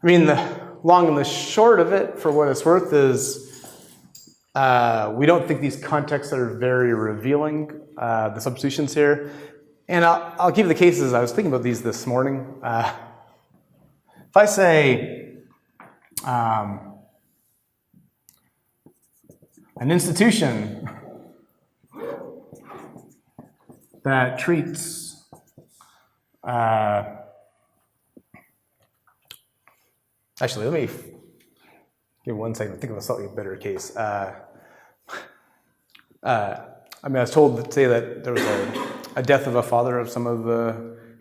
I mean, the long and the short of it, for what it's worth, is we don't think these contexts are very revealing, the substitutions here. And I'll give you the cases. I was thinking about these this morning. If I say an institution that treats actually, let me give 1 second to think of a slightly better case. I was told to say that there was a death of a father of some of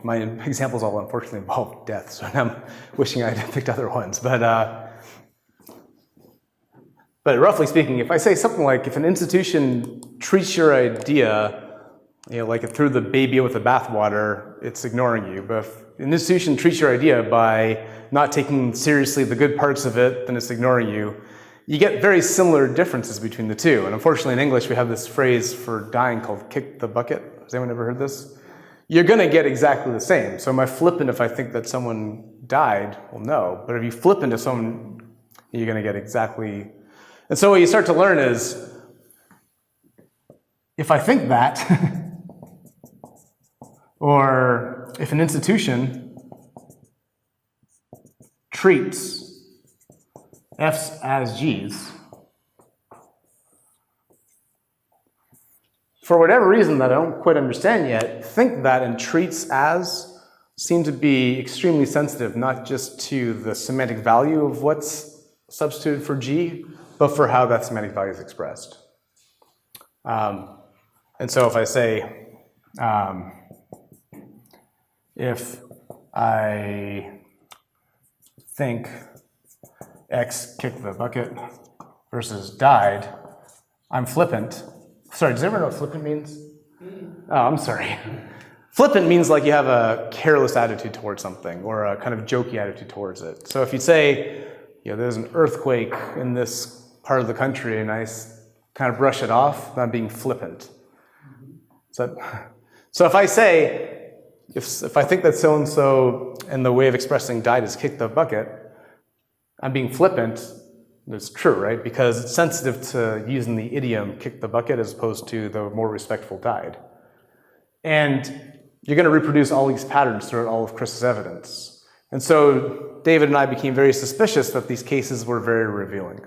my examples all unfortunately involve death, so I'm wishing I had picked other ones. But roughly speaking, if I say something like, if an institution treats your idea, like it threw the baby with the bathwater, it's ignoring you. But if an institution treats your idea by not taking seriously the good parts of it, then it's ignoring you. You get very similar differences between the two. And unfortunately in English, we have this phrase for dying called kick the bucket. Has anyone ever heard this? You're going to get exactly the same. So am I flippant if I think that someone died? Well, no. But if you flip into someone, you're going to get exactly. And so what you start to learn is, if I think that, or if an institution treats F's as G's, for whatever reason that I don't quite understand yet, think that and treats as seem to be extremely sensitive, not just to the semantic value of what's substituted for G, but for how that semantic value is expressed. And so if I say, if I think X kicked the bucket versus died, I'm flippant. Sorry, does everyone know what flippant means? Oh, I'm sorry. Flippant means like you have a careless attitude towards something or a kind of jokey attitude towards it. So if you say, there's an earthquake in this part of the country and I kind of brush it off, I'm being flippant. So if I say, if I think that so-and-so and the way of expressing died is kick the bucket, I'm being flippant. It's true, right? Because it's sensitive to using the idiom kick the bucket as opposed to the more respectful died. And you're going to reproduce all these patterns throughout all of Chris's evidence. And so David and I became very suspicious that these cases were very revealing.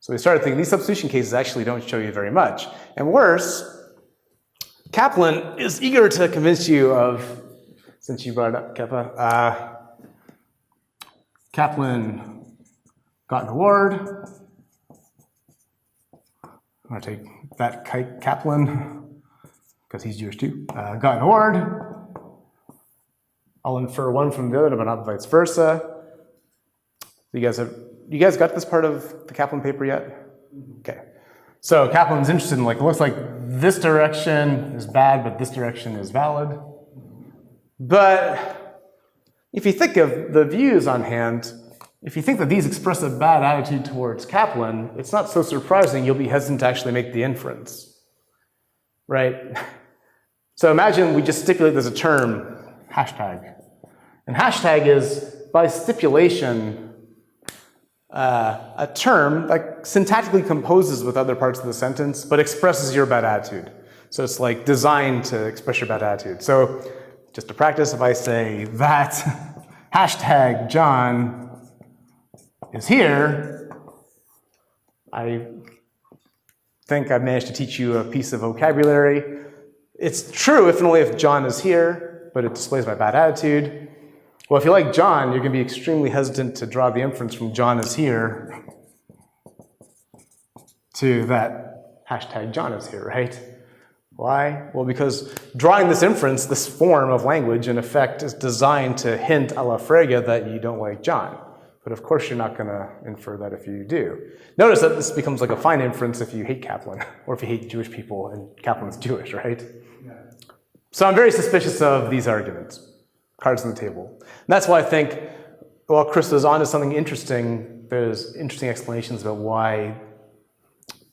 So we started thinking these substitution cases actually don't show you very much. And worse, Kaplan is eager to convince you of, since you brought it up, Keppa, Kaplan got an award. I'm going to take that Kite Kaplan, because he's Jewish too, got an award. I'll infer one from the other, but not vice versa. You guys got this part of the Kaplan paper yet? Okay. So Kaplan's interested in it looks like this direction is bad, but this direction is valid. But if you think of the views on hand, if you think that these express a bad attitude towards Kaplan, it's not so surprising you'll be hesitant to actually make the inference, right? So imagine we just stipulate there's a term, hashtag. And hashtag is, by stipulation, a term that syntactically composes with other parts of the sentence, but expresses your bad attitude. So it's like designed to express your bad attitude. So just to practice, if I say that hashtag John is here, I think I've managed to teach you a piece of vocabulary. It's true if and only if John is here, but it displays my bad attitude. Well, if you like John, you're going to be extremely hesitant to draw the inference from John is here to that hashtag John is here, right? Why? Well, because drawing this inference, this form of language, in effect, is designed to hint a la Frege that you don't like John. But of course, you're not going to infer that if you do. Notice that this becomes like a fine inference if you hate Kaplan, or if you hate Jewish people and Kaplan's Jewish, right? Yeah. So I'm very suspicious of these arguments, cards on the table. And that's why I think, while Chris is onto something interesting, there's interesting explanations about why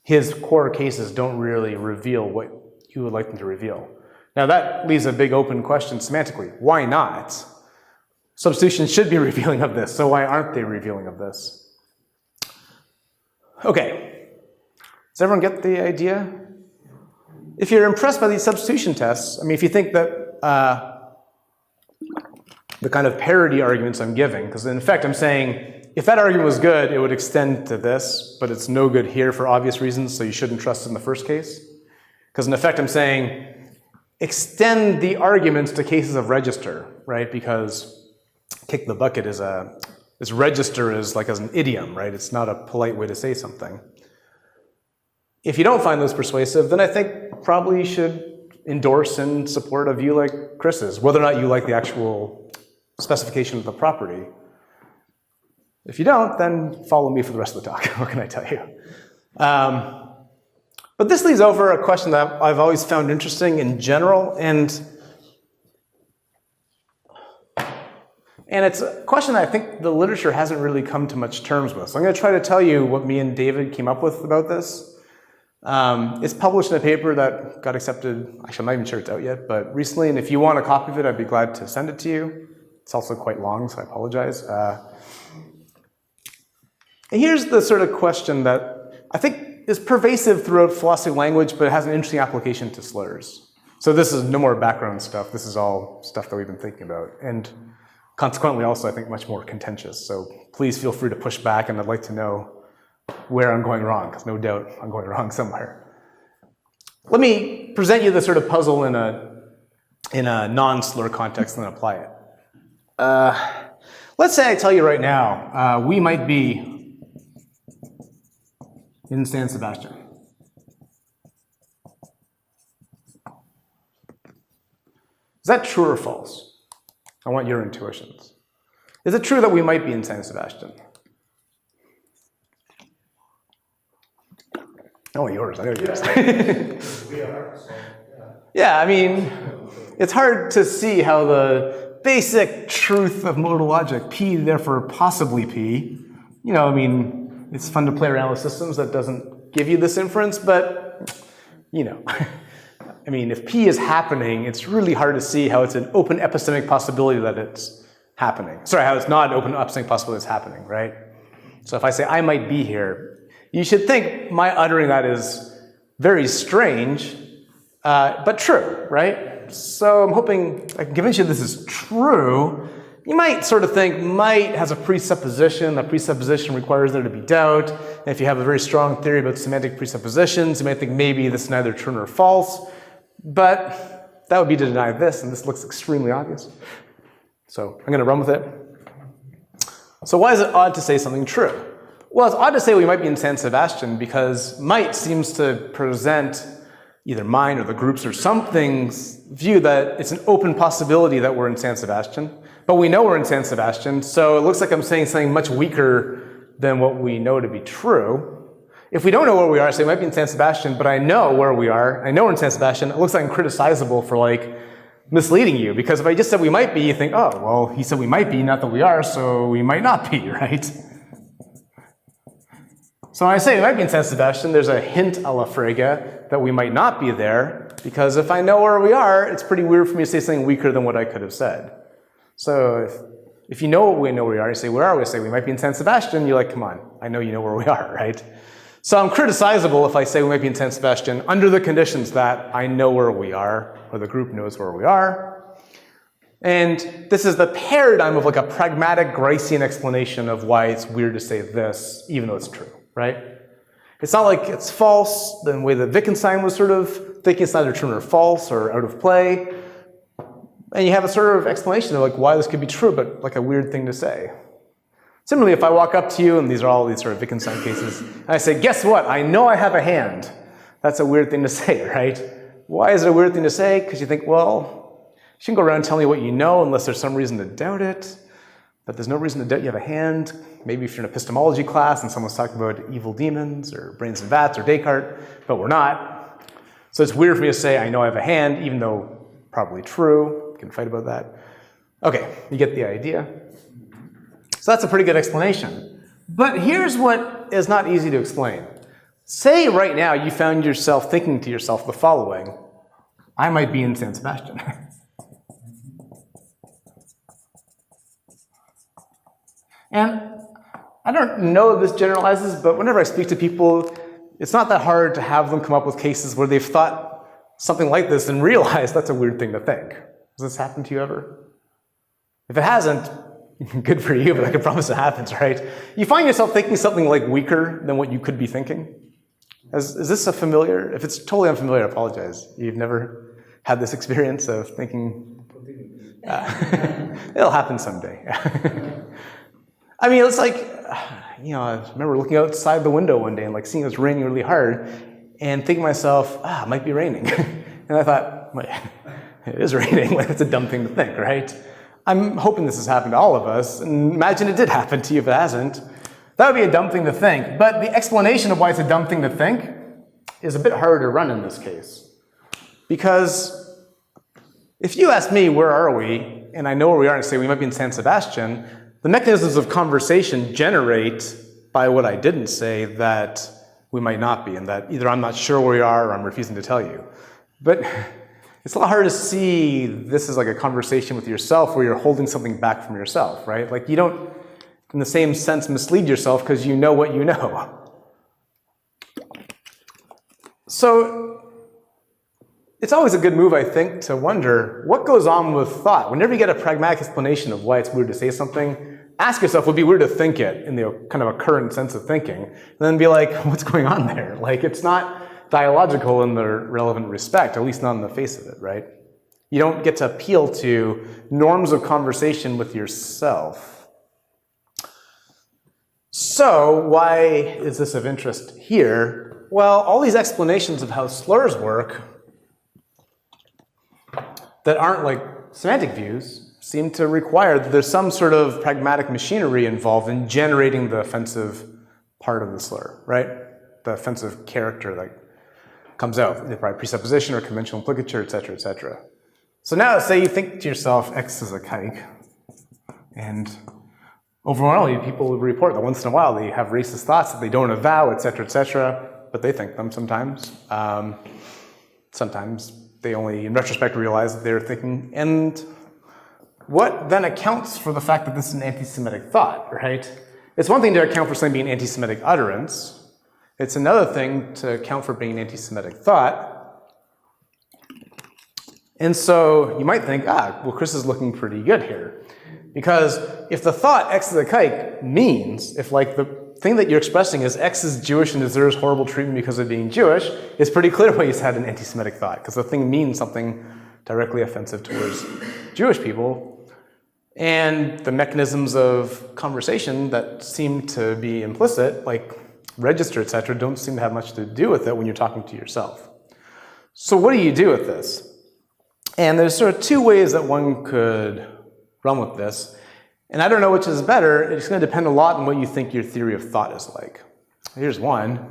his core cases don't really reveal what you would like them to reveal. Now that leaves a big open question semantically. Why not? Substitution should be revealing of this, so why aren't they revealing of this? Okay, does everyone get the idea? If you're impressed by these substitution tests, if you think that the kind of parity arguments I'm giving, because in effect I'm saying, if that argument was good, it would extend to this, but it's no good here for obvious reasons, so you shouldn't trust it in the first case. Because in effect I'm saying, extend the arguments to cases of register, right? Because kick the bucket is register is like as an idiom, right? It's not a polite way to say something. If you don't find those persuasive, then I think probably you should endorse and support a view like Chris's, whether or not you like the actual specification of the property. If you don't, then follow me for the rest of the talk. What can I tell you? But this leads over a question that I've always found interesting in general, and it's a question that I think the literature hasn't really come to much terms with. So I'm going to try to tell you what me and David came up with about this. It's published in a paper that got accepted, actually I'm not even sure it's out yet, but recently, and if you want a copy of it, I'd be glad to send it to you. It's also quite long, so I apologize. And here's the sort of question that I think is pervasive throughout philosophy of language, but it has an interesting application to slurs. So this is no more background stuff. This is all stuff that we've been thinking about. And consequently also, I think, much more contentious. So please feel free to push back, and I'd like to know where I'm going wrong, because no doubt I'm going wrong somewhere. Let me present you the sort of puzzle in a non-slur context and then apply it. Let's say I tell you right now, we might be in San Sebastian. Is that true or false? I want your intuitions. Is it true that we might be in San Sebastian? Oh, yours. I know yours. We are. So, Yeah, I mean, it's hard to see how the basic truth of modal logic, P, therefore possibly P, you know, I mean, it's fun to play around with systems that doesn't give you this inference, but, you know, I mean, if P is happening, it's really hard to see how it's an open epistemic possibility that it's happening. Sorry, how it's not an open epistemic possibility that's happening, right? So if I say I might be here, you should think my uttering that is very strange, but true, right? So I'm hoping I can convince you this is true. You might sort of think might has a presupposition. That presupposition requires there to be doubt. And if you have a very strong theory about semantic presuppositions, you might think maybe this is neither true nor false. But that would be to deny this, and this looks extremely obvious. So I'm going to run with it. So why is it odd to say something true? Well, it's odd to say we might be in San Sebastian because might seems to present either mine or the groups or something's view that it's an open possibility that we're in San Sebastian. But we know we're in San Sebastian, so it looks like I'm saying something much weaker than what we know to be true. If we don't know where we are, say we might be in San Sebastian, but I know where we are, I know we're in San Sebastian, it looks like I'm criticizable for like misleading you, because if I just said we might be, you think, oh, well, he said we might be, not that we are, so we might not be, right? So when I say we might be in San Sebastian, there's a hint a la Frege that we might not be there, because if I know where we are, it's pretty weird for me to say something weaker than what I could have said. So if you know where we are, you say, where are we? I say, we might be in San Sebastian. You're like, come on, I know you know where we are, right? So I'm criticizable if I say we might be in San Sebastian under the conditions that I know where we are, or the group knows where we are. And this is the paradigm of like a pragmatic Gricean explanation of why it's weird to say this, even though it's true, right? It's not like it's false, the way that Wittgenstein was sort of thinking it's neither true nor false or out of play. And you have a sort of explanation of like why this could be true, but like a weird thing to say. Similarly, if I walk up to you, and these are all these sort of Wittgenstein cases, and I say, guess what? I know I have a hand. That's a weird thing to say, right? Why is it a weird thing to say? Because you think, well, you shouldn't go around telling me what you know unless there's some reason to doubt it. But there's no reason to doubt you have a hand. Maybe if you're in epistemology class and someone's talking about evil demons or brains and vats or Descartes, but we're not. So it's weird for me to say I know I have a hand, even though probably true. We can fight about that. Okay, you get the idea. So that's a pretty good explanation. But here's what is not easy to explain. Say right now you found yourself thinking to yourself the following: I might be in San Sebastian. And I don't know if this generalizes, but whenever I speak to people, it's not that hard to have them come up with cases where they've thought something like this and realized that's a weird thing to think. Has this happened to you ever? If it hasn't, good for you, but I can promise it happens, right? You find yourself thinking something like weaker than what you could be thinking. Is this a familiar? If it's totally unfamiliar, I apologize. You've never had this experience of thinking, it'll happen someday. I mean, it's like, you know, I remember looking outside the window one day and like seeing it was raining really hard and thinking to myself, it might be raining. And I thought, wait, it is raining. Like, that's a dumb thing to think, right? I'm hoping this has happened to all of us. And imagine it did happen to you if it hasn't. That would be a dumb thing to think. But the explanation of why it's a dumb thing to think is a bit harder to run in this case. Because if you ask me, where are we? And I know where we are and say we might be in San Sebastian, the mechanisms of conversation generate by what I didn't say that we might not be, and that either I'm not sure where we are or I'm refusing to tell you. But it's a lot harder to see this as like a conversation with yourself where you're holding something back from yourself, right? Like you don't, in the same sense, mislead yourself because you know what you know. So it's always a good move, I think, to wonder what goes on with thought. Whenever you get a pragmatic explanation of why it's weird to say something, ask yourself, would it be weird to think it in the kind of a current sense of thinking? And then be like, what's going on there? Like, it's not dialogical in the relevant respect, at least not in the face of it, right? You don't get to appeal to norms of conversation with yourself. So why is this of interest here? Well, all these explanations of how slurs work that aren't like semantic views seem to require that there's some sort of pragmatic machinery involved in generating the offensive part of the slur, right? The offensive character that comes out, either by presupposition or conventional implicature, etc., etc. So now say you think to yourself, X is a kite, and overwhelmingly people will report that once in a while they have racist thoughts that they don't avow, etc., but they think them sometimes. Sometimes they only, in retrospect, realize that they're thinking. And what then accounts for the fact that this is an anti-Semitic thought, right? It's one thing to account for something being an anti-Semitic utterance. It's another thing to account for being an anti-Semitic thought. And so you might think, well, Chris is looking pretty good here. Because if the thought X is a kite means, if like the thing that you're expressing is X is Jewish and deserves horrible treatment because of being Jewish, it's pretty clear why he's had an anti-Semitic thought, because the thing means something directly offensive towards Jewish people. And the mechanisms of conversation that seem to be implicit, like register, etc., don't seem to have much to do with it when you're talking to yourself. So what do you do with this? And there's sort of two ways that one could run with this. And I don't know which is better. It's going to depend a lot on what you think your theory of thought is like. Here's one.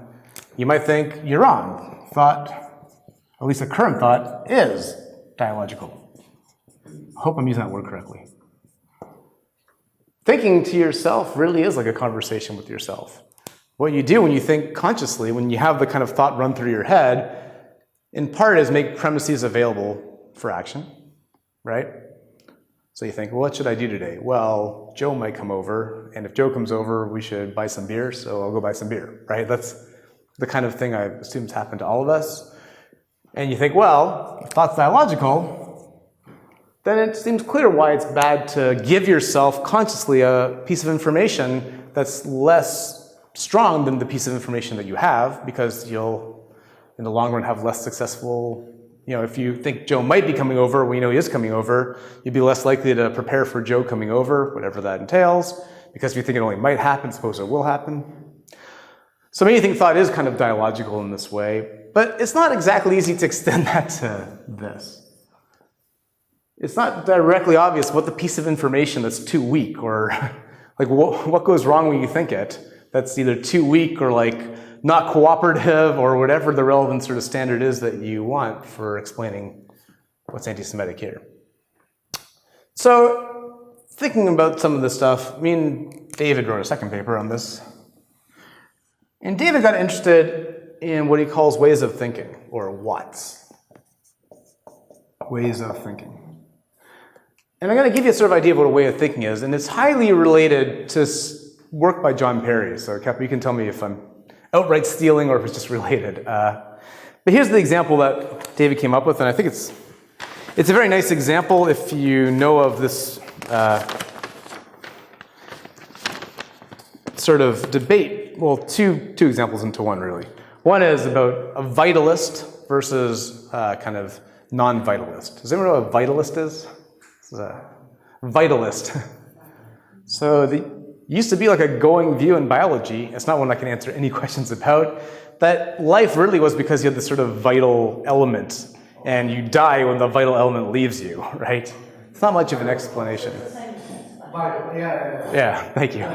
You might think you're wrong. Thought, at least a current thought, is dialogical. I hope I'm using that word correctly. Thinking to yourself really is like a conversation with yourself. What you do when you think consciously, when you have the kind of thought run through your head, in part is make premises available for action, right? So you think, well, what should I do today? Well, Joe might come over, and if Joe comes over, we should buy some beer, so I'll go buy some beer, right? That's the kind of thing I assume has happened to all of us. And you think, well, if thought's dialogical, then it seems clear why it's bad to give yourself consciously a piece of information that's less strong than the piece of information that you have, because you'll, in the long run, have less successful. If you think Joe might be coming over, we know he is coming over, you'd be less likely to prepare for Joe coming over, whatever that entails, because if you think it only might happen, suppose it will happen. So maybe you think thought is kind of dialogical in this way, but it's not exactly easy to extend that to this. It's not directly obvious what the piece of information that's too weak, or like what goes wrong when you think it, that's either too weak or like not cooperative, or whatever the relevant sort of standard is that you want for explaining what's anti-Semitic here. So, thinking about some of this stuff, me and David wrote a second paper on this. And David got interested in what he calls ways of thinking, or what's. Ways of thinking. And I'm going to give you a sort of idea of what a way of thinking is, and it's highly related to work by John Perry. So, Keppa, you can tell me if I'm outright stealing or if it's just related. But here's the example that David came up with, and I think it's a very nice example if you know of this sort of debate. Well, two examples into one, really. One is about a vitalist versus kind of non-vitalist. Does anyone know what a vitalist is? This is a vitalist. So used to be like a going view in biology. It's not one I can answer any questions about. That life really was because you had this sort of vital element, and you die when the vital element leaves you, right? It's not much of an explanation. Yeah, thank you.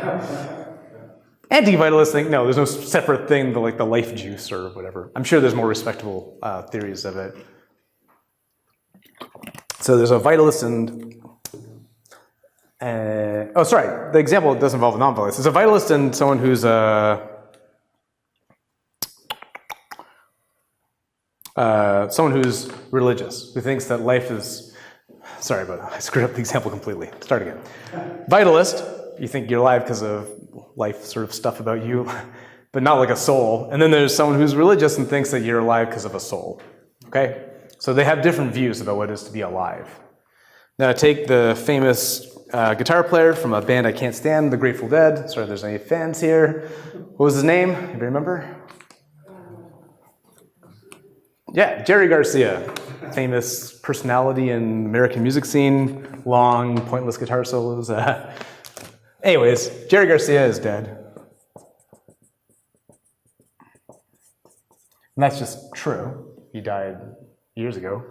Anti-vitalists think, no, there's no separate thing like the life juice or whatever. I'm sure there's more respectable theories of it. So there's a vitalist and the example does involve a non-vitalist. There's a vitalist and someone who's religious, who thinks that life is, sorry, but I screwed up the example completely. Start again. Vitalist, you think you're alive because of life sort of stuff about you, but not like a soul. And then there's someone who's religious and thinks that you're alive because of a soul. Okay? So they have different views about what it is to be alive. Now take the famous guitar player from a band I can't stand, the Grateful Dead. Sorry if there's any fans here. What was his name? Anybody remember? Yeah, Jerry Garcia. Famous personality in the American music scene. Long, pointless guitar solos. Anyways, Jerry Garcia is dead. And that's just true. He died years ago.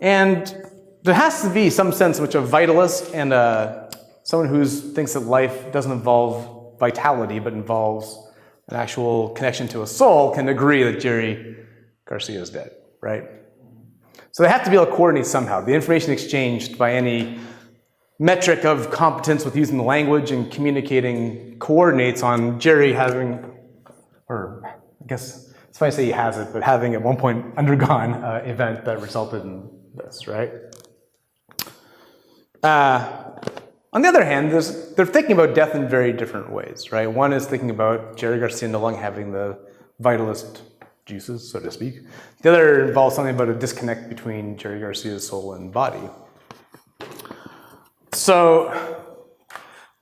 And there has to be some sense in which a vitalist and someone who thinks that life doesn't involve vitality but involves an actual connection to a soul can agree that Jerry Garcia is dead, right? So they have to be able to coordinate somehow. The information exchanged by any metric of competence with using the language and communicating coordinates on Jerry having, or I guess it's funny to say he has it, but having at one point undergone an event that resulted in this, right? On the other hand, they're thinking about death in very different ways, right? One is thinking about Jerry Garcia no longer having the vitalist juices, so to speak. The other involves something about a disconnect between Jerry Garcia's soul and body. So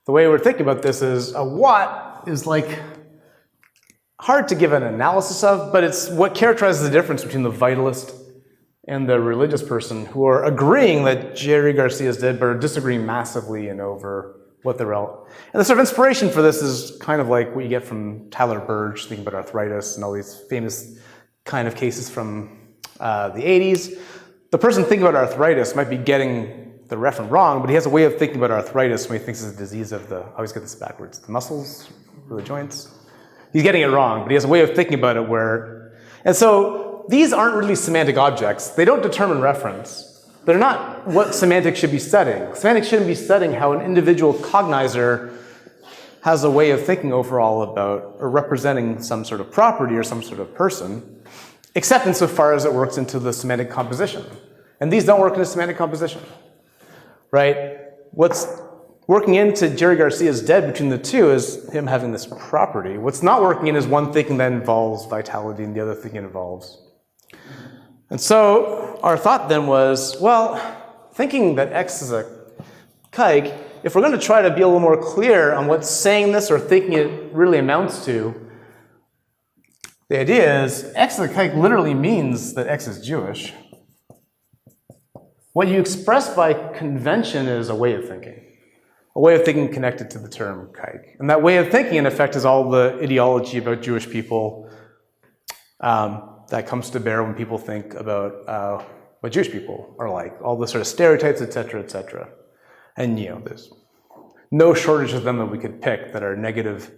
the way we're thinking about this is a what is like hard to give an analysis of, but it's what characterizes the difference between the vitalist and the religious person who are agreeing that Jerry Garcia is dead, but are disagreeing massively and over what the real. And the sort of inspiration for this is kind of like what you get from Tyler Burge, thinking about arthritis and all these famous kind of cases from the 80s. The person thinking about arthritis might be getting the referent wrong, but he has a way of thinking about arthritis when he thinks it's a disease of the, I always get this backwards, the muscles or the joints. He's getting it wrong, but he has a way of thinking about it where, and so these aren't really semantic objects. They don't determine reference. They're not what semantics should be studying. Semantics shouldn't be studying how an individual cognizer has a way of thinking overall about or representing some sort of property or some sort of person, except insofar as it works into the semantic composition. And these don't work into semantic composition, right? What's working into Jerry Garcia's dead between the two is him having this property. What's not working in is one thinking that involves vitality and the other thinking involves. And so our thought then was, well, thinking that X is a kite, if we're going to try to be a little more clear on what saying this or thinking it really amounts to, the idea is X is a kite literally means that X is Jewish. What you express by convention is a way of thinking connected to the term kite. And that way of thinking, in effect, is all the ideology about Jewish people that comes to bear when people think about what Jewish people are like, all the sort of stereotypes, etc., etc. And there's no shortage of them that we could pick that are negative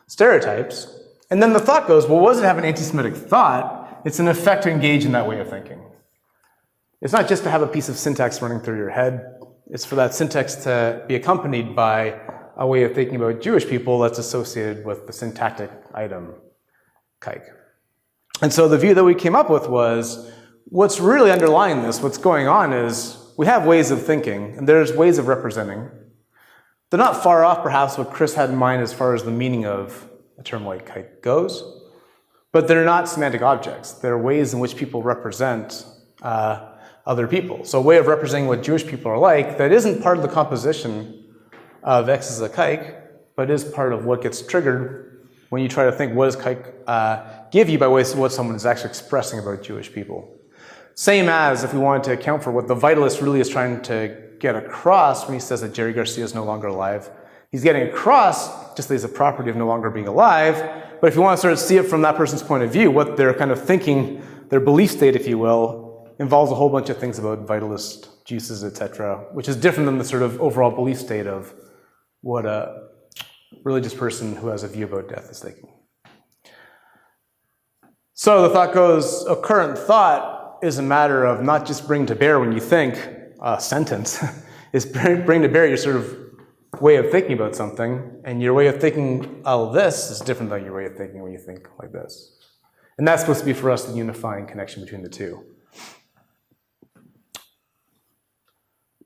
stereotypes. And then the thought goes, well, what does it have an anti-Semitic thought? It's in effect to engage in that way of thinking. It's not just to have a piece of syntax running through your head. It's for that syntax to be accompanied by a way of thinking about Jewish people that's associated with the syntactic item kike. And so the view that we came up with was, what's really underlying this, what's going on is, we have ways of thinking, and there's ways of representing. They're not far off, perhaps, what Chris had in mind as far as the meaning of a term like kite goes, but they're not semantic objects. They're ways in which people represent other people. So a way of representing what Jewish people are like that isn't part of the composition of X as a kike, but is part of what gets triggered when you try to think what does kike give you by way of what someone is actually expressing about Jewish people. Same as if we wanted to account for what the vitalist really is trying to get across when he says that Jerry Garcia is no longer alive. He's getting across just that he's a property of no longer being alive, but if you want to sort of see it from that person's point of view, what they're kind of thinking, their belief state, if you will, involves a whole bunch of things about vitalist juices, etc., which is different than the sort of overall belief state of what a religious person who has a view about death is thinking. So the thought goes, a current thought is a matter of not just bring to bear when you think a sentence, is bring to bear your sort of way of thinking about something, and your way of thinking, oh, this is different than your way of thinking when you think like this. And that's supposed to be for us the unifying connection between the two.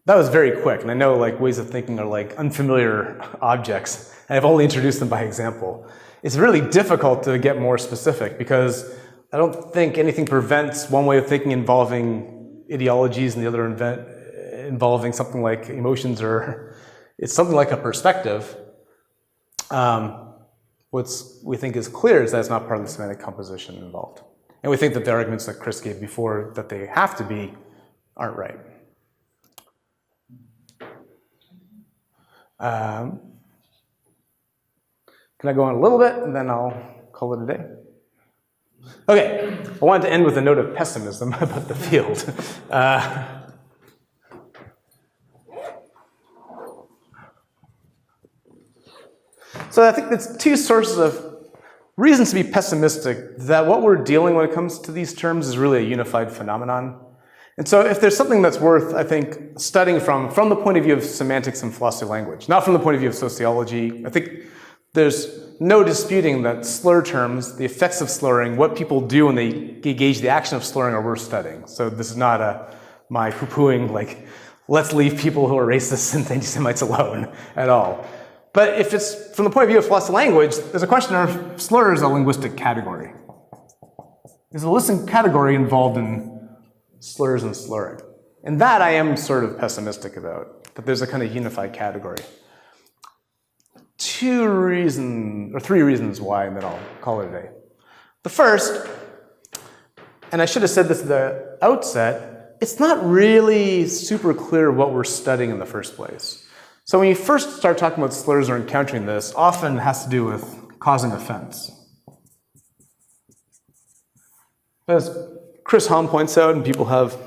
That was very quick, and I know like ways of thinking are like unfamiliar objects, and I've only introduced them by example. It's really difficult to get more specific because I don't think anything prevents one way of thinking involving ideologies and the other involving something like emotions, or it's something like a perspective. What we think is clear is that it's not part of the semantic composition involved. And we think that the arguments that Chris gave before that they have to be aren't right. Can I go on a little bit and then I'll call it a day? Okay, I wanted to end with a note of pessimism about the field. So I think there's two sources of reasons to be pessimistic, that what we're dealing when it comes to these terms is really a unified phenomenon. And so if there's something that's worth, I think, studying from the point of view of semantics and philosophy of language, not from the point of view of sociology, I think there's no disputing that slur terms, the effects of slurring, what people do when they engage the action of slurring are worth studying. So this is not my poo-pooing, like, let's leave people who are racists and anti-Semites alone at all. But if it's from the point of view of philosophy of language, there's a question of slurs a linguistic category. Is a linguistic category involved in slurs and slurring? And that I am sort of pessimistic about, that there's a kind of unified category. Three reasons why, and then I'll call it a day. The first, and I should have said this at the outset, it's not really super clear what we're studying in the first place. So when you first start talking about slurs or encountering this, often it has to do with causing offense. As Chris Hahn points out, and people have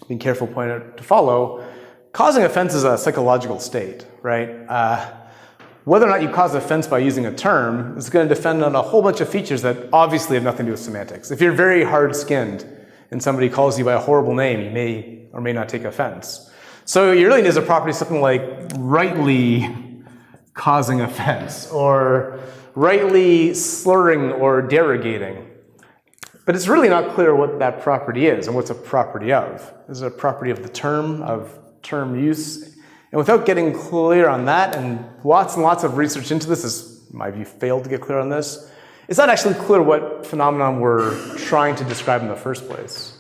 been careful pointing out to follow, causing offense is a psychological state, right? Whether or not you cause offense by using a term is going to depend on a whole bunch of features that obviously have nothing to do with semantics. If you're very hard-skinned and somebody calls you by a horrible name, you may or may not take offense. So you really need a property something like rightly causing offense, or rightly slurring or derogating. But it's really not clear what that property is and what's a property of. Is it a property of the term, of term use? And without getting clear on that, and lots of research into this has, in my view, failed to get clear on this, it's not actually clear what phenomenon we're trying to describe in the first place.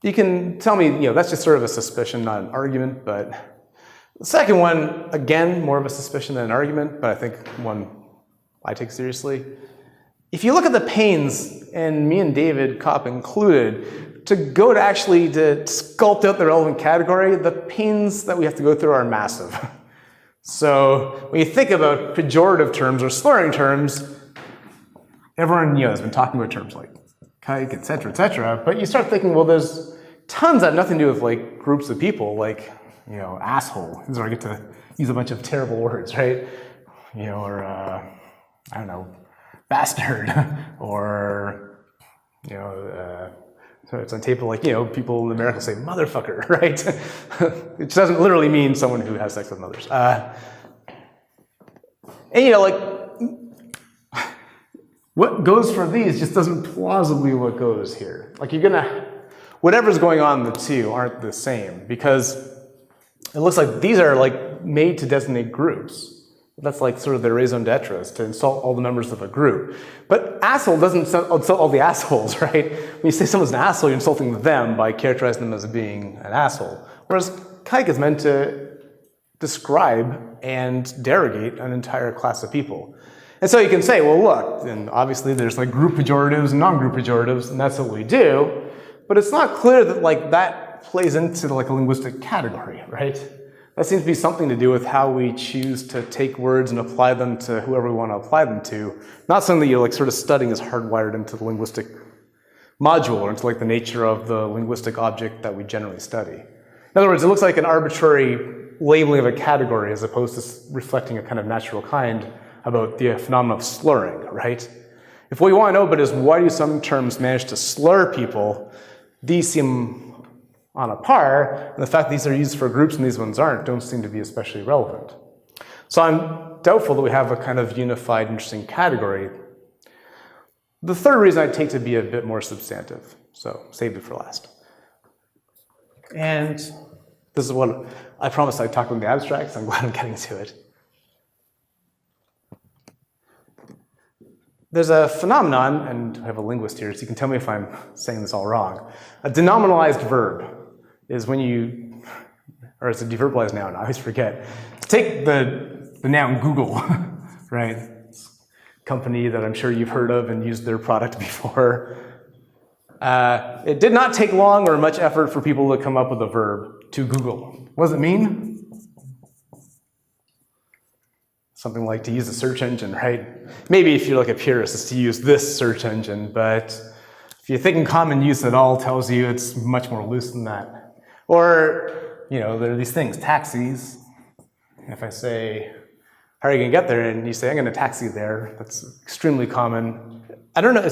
You can tell me, that's just sort of a suspicion, not an argument, but the second one, again, more of a suspicion than an argument, but I think one I take seriously. If you look at the pains, and me and David Kopp included, to sculpt out the relevant category, the pains that we have to go through are massive. So when you think about pejorative terms or slurring terms, everyone has been talking about terms like kite, etc., but you start thinking, well, there's tons that have nothing to do with like groups of people, like, asshole. This is where I get to use a bunch of terrible words, right? Or, I don't know, bastard, or, so it's on tape like, people in America say motherfucker, right? It doesn't literally mean someone who has sex with mothers. What goes for these just doesn't plausibly what goes here. Like whatever's going on, the two aren't the same, because it looks like these are like made to designate groups. That's like sort of the raison d'etre, is to insult all the members of a group. But asshole doesn't insult all the assholes, right? When you say someone's an asshole, you're insulting them by characterizing them as being an asshole. Whereas kike is meant to describe and derogate an entire class of people. And so you can say, well, look, and obviously there's like group pejoratives and non-group pejoratives, and that's what we do. But it's not clear that that plays into a linguistic category, right? That seems to be something to do with how we choose to take words and apply them to whoever we want to apply them to. Not something that you're sort of studying is hardwired into the linguistic module or into the nature of the linguistic object that we generally study. In other words, it looks like an arbitrary labeling of a category as opposed to reflecting a kind of natural kind about the phenomenon of slurring, right? If what you want to know about is why do some terms manage to slur people, these seem on a par, and the fact that these are used for groups and these ones aren't don't seem to be especially relevant. So I'm doubtful that we have a kind of unified, interesting category. The third reason I take to be a bit more substantive, so save it for last. And this is what I promised I'd talk about the abstracts. I'm glad I'm getting to it. There's a phenomenon, and I have a linguist here, so you can tell me if I'm saying this all wrong. A denominalized verb is when you, or it's a deverbalized noun, I always forget. Take the noun Google, right? It's a company that I'm sure you've heard of and used their product before. It did not take long or much effort for people to come up with a verb to Google. What does it mean? Something like to use a search engine, right? Maybe if you're like a purist, it's to use this search engine, but if you think in common use, it all tells you it's much more loose than that. Or, there are these things, taxis. If I say, how are you gonna get there? And you say, I'm gonna taxi there. That's extremely common. I don't know,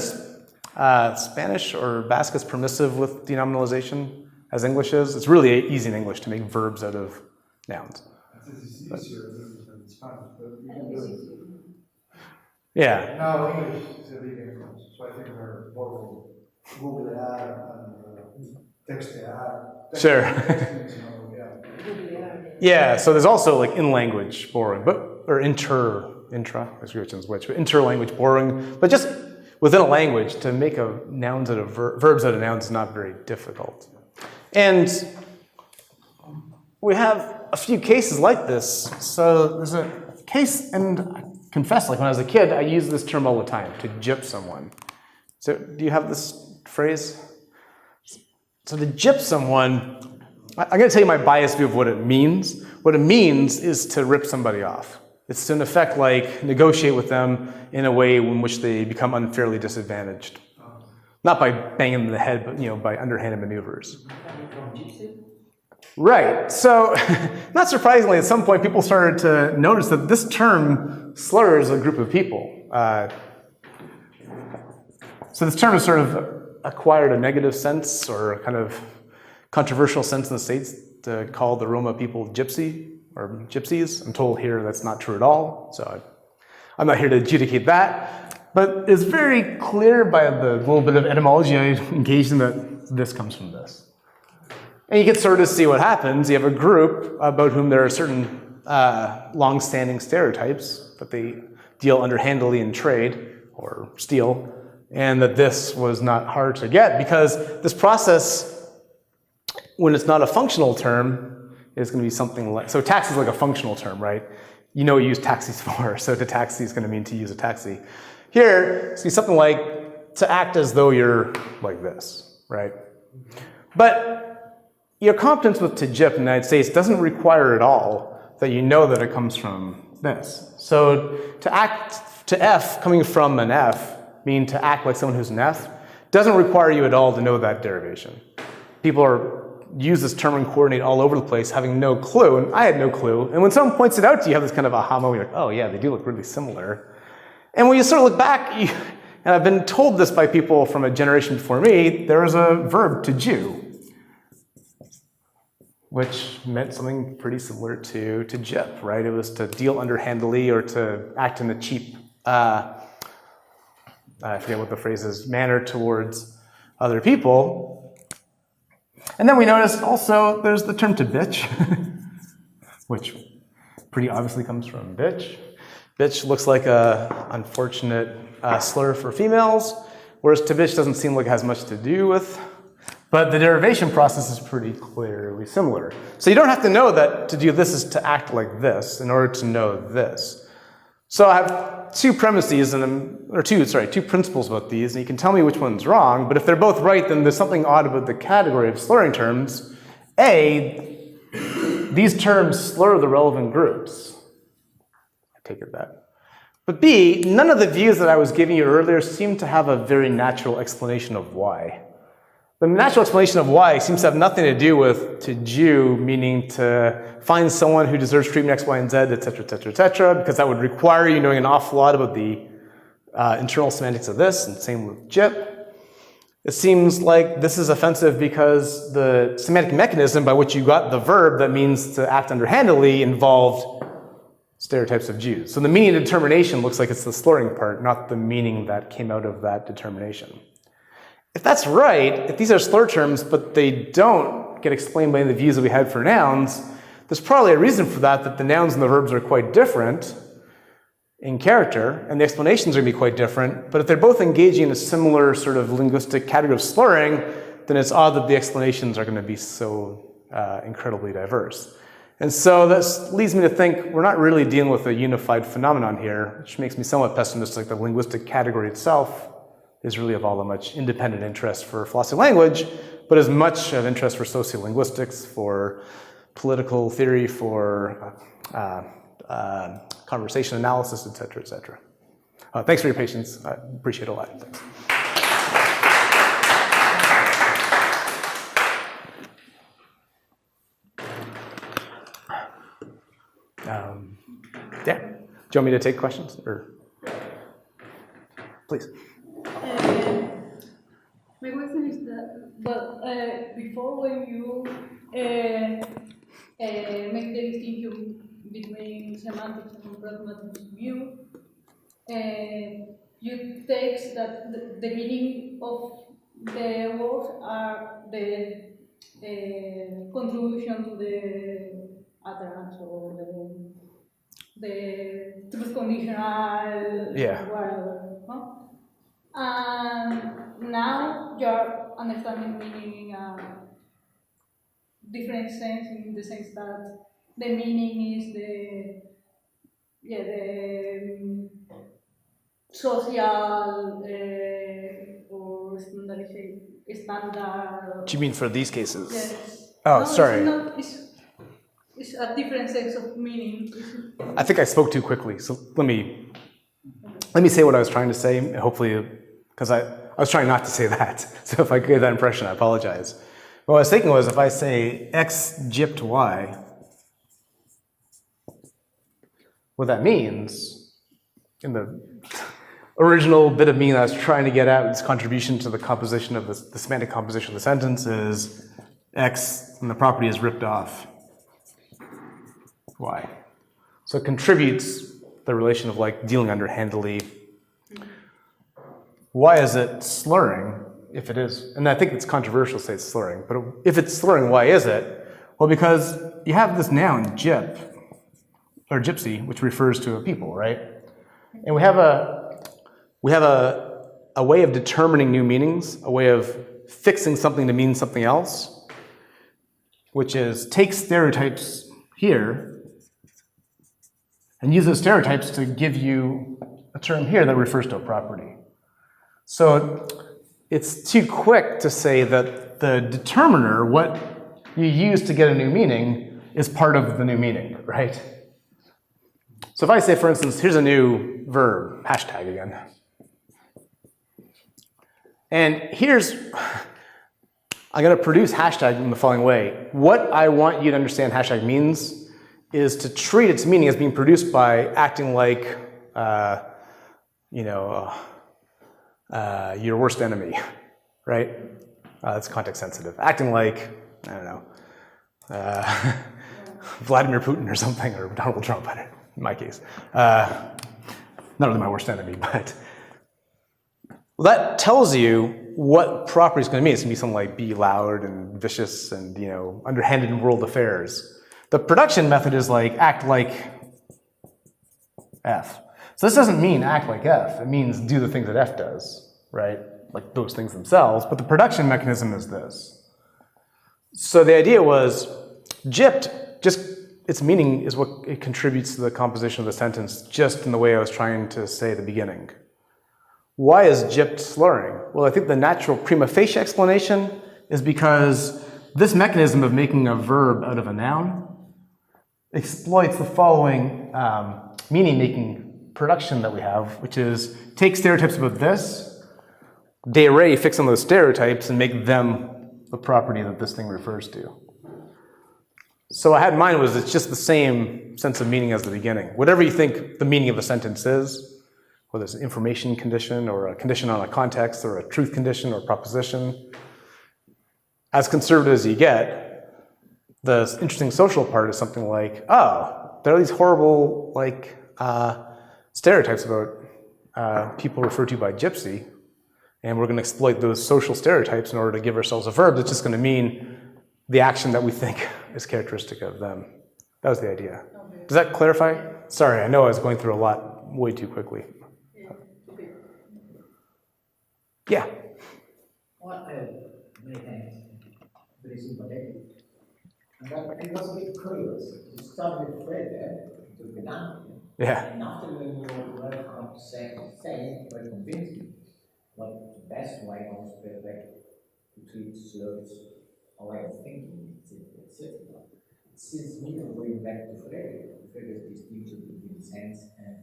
Spanish or Basque is permissive with denominalization as English is. It's really easy in English to make verbs out of nouns. This is easier than Spanish, but you can do it. Yeah. Now English is a big influence, so I think we're more Google and Textear. Sure. Yeah. Yeah, so there's also like in-language borrowing, or intra, I forget which one's which, but inter-language borrowing. But just within a language, to make a nouns out of verbs out of nouns is not very difficult. And we have a few cases like this. So there's a case, and I confess, like when I was a kid, I used this term all the time, to gyp someone. So do you have this phrase? So to gyp someone, I'm going to tell you my biased view of what it means. What it means is to rip somebody off. It's to, in effect, like negotiate with them in a way in which they become unfairly disadvantaged. Not by banging them in the head, but by underhanded maneuvers. Right. So, not surprisingly, at some point, people started to notice that this term slurs a group of people. So this term has sort of acquired a negative sense or a kind of controversial sense in the States to call the Roma people gypsy or gypsies. I'm told here that's not true at all, so I'm not here to adjudicate that. But it's very clear by the little bit of etymology I engaged in that this comes from this. And you can sort of see what happens. You have a group about whom there are certain long-standing stereotypes, that they deal underhandedly in trade or steal, and that this was not hard to get because this process, when it's not a functional term, is going to be something like, so taxi is like a functional term, right? You know what you use taxis for, so to taxi is going to mean to use a taxi. Here, it's something like to act as though you're like this, right? But your competence with to gyp in the United States doesn't require at all that you know that it comes from this. So to act, to F coming from an F, mean to act like someone who's an F, doesn't require you at all to know that derivation. People use this term and coordinate all over the place, having no clue, and I had no clue. And when someone points it out to you, you have this kind of aha moment, you're like, oh yeah, they do look really similar. And when you sort of look back, and I've been told this by people from a generation before me, there was a verb to Jew, which meant something pretty similar to gyp, right? It was to deal underhandedly or to act in a cheap, I forget what the phrase is, manner towards other people. And then we noticed also there's the term to bitch, which pretty obviously comes from bitch. Bitch looks like a unfortunate slur for females, whereas to bitch doesn't seem like it has much to do with, but the derivation process is pretty clearly similar. So you don't have to know that to do this is to act like this in order to know this. So I have two premises, two principles about these, and you can tell me which one's wrong, but if they're both right, then there's something odd about the category of slurring terms. A, these terms slur the relevant groups. I take it that. But B, none of the views that I was giving you earlier seem to have a very natural explanation of why. The natural explanation of why seems to have nothing to do with to Jew, meaning to find someone who deserves treatment X, Y, and Z, etc., etc., etc., because that would require you knowing an awful lot about the internal semantics of this, and same with gyp. It seems like this is offensive because the semantic mechanism by which you got the verb that means to act underhandedly involved stereotypes of Jews. So the meaning determination looks like it's the slurring part, not the meaning that came out of that determination. If that's right, if these are slur terms, but they don't get explained by the views that we had for nouns, there's probably a reason for that, that the nouns and the verbs are quite different in character, and the explanations are going to be quite different. But if they're both engaging in a similar sort of linguistic category of slurring, then it's odd that the explanations are going to be so incredibly diverse. And so this leads me to think we're not really dealing with a unified phenomenon here, which makes me somewhat pessimistic. The linguistic category itself is really of all that much independent interest for philosophy of language, but as much of interest for sociolinguistics, for political theory, for conversation analysis, etc., etc. Thanks for your patience. I appreciate it a lot. Thanks. Yeah. Do you want me to take questions? Or please. My question is that, but before when you make the distinction between semantics and pragmatics view, you take that the meaning of the words are the contribution to the utterance or the truth conditional Yeah. whatever. No? And now you're understanding meaning in a different sense, in the sense that the meaning is the social or standard. Do you mean for these cases? Yes. Oh, No, sorry. It's a different sense of meaning. I think I spoke too quickly, so let me say what I was trying to say, hopefully, because I was trying not to say that. So if I gave that impression, I apologize. What I was thinking was if I say x gypped y, what that means, in the original bit of meaning I was trying to get at, its contribution to the composition of the semantic composition of the sentence is x, and the property is ripped off y. So it contributes the relation of like dealing underhandedly. Why is it slurring, if it is? And I think it's controversial to say it's slurring, but if it's slurring, why is it? Well, because you have this noun, gyp, or gypsy, which refers to a people, right? And we have a way of determining new meanings, a way of fixing something to mean something else, which is take stereotypes here and use those stereotypes to give you a term here that refers to a property. So it's too quick to say that the determiner, what you use to get a new meaning, is part of the new meaning, right? So if I say, for instance, here's a new verb, hashtag again. And I'm going to produce hashtag in the following way. What I want you to understand hashtag means is to treat its meaning as being produced by acting like, your worst enemy, right? That's context sensitive. Acting like, I don't know, Vladimir Putin or something, or Donald Trump, in my case. Not really my worst enemy, but. Well, that tells you what property is going to mean. It's going to be something like be loud and vicious and, underhanded in world affairs. The production method is like act like F. So this doesn't mean act like F. It means do the things that F does, right? Like those things themselves. But the production mechanism is this. So the idea was gypped, just its meaning is what it contributes to the composition of the sentence, just in the way I was trying to say at the beginning. Why is gypped slurring? Well, I think the natural prima facie explanation is because this mechanism of making a verb out of a noun exploits the following meaning-making production that we have, which is take stereotypes about this, de re fix on those stereotypes, and make them the property that this thing refers to. So what I had in mind was it's just the same sense of meaning as the beginning. Whatever you think the meaning of a sentence is, whether it's an information condition or a condition on a context or a truth condition or proposition, as conservative as you get, the interesting social part is something like, oh, there are these horrible stereotypes about people referred to by gypsy, and we're going to exploit those social stereotypes in order to give ourselves a verb that's just going to mean the action that we think is characteristic of them. That was the idea. Okay. Does that clarify? Sorry, I know I was going through a lot way too quickly. Yeah. Well, many thanks. Very sympathetic. And I was a bit curious. You started with Frege, to the down. Yeah. And after when you learn how to say very convincing, what the best way of Frege to treat slurs, a way of thinking, etc. It seems to me that going back to Frege's distinction between sense and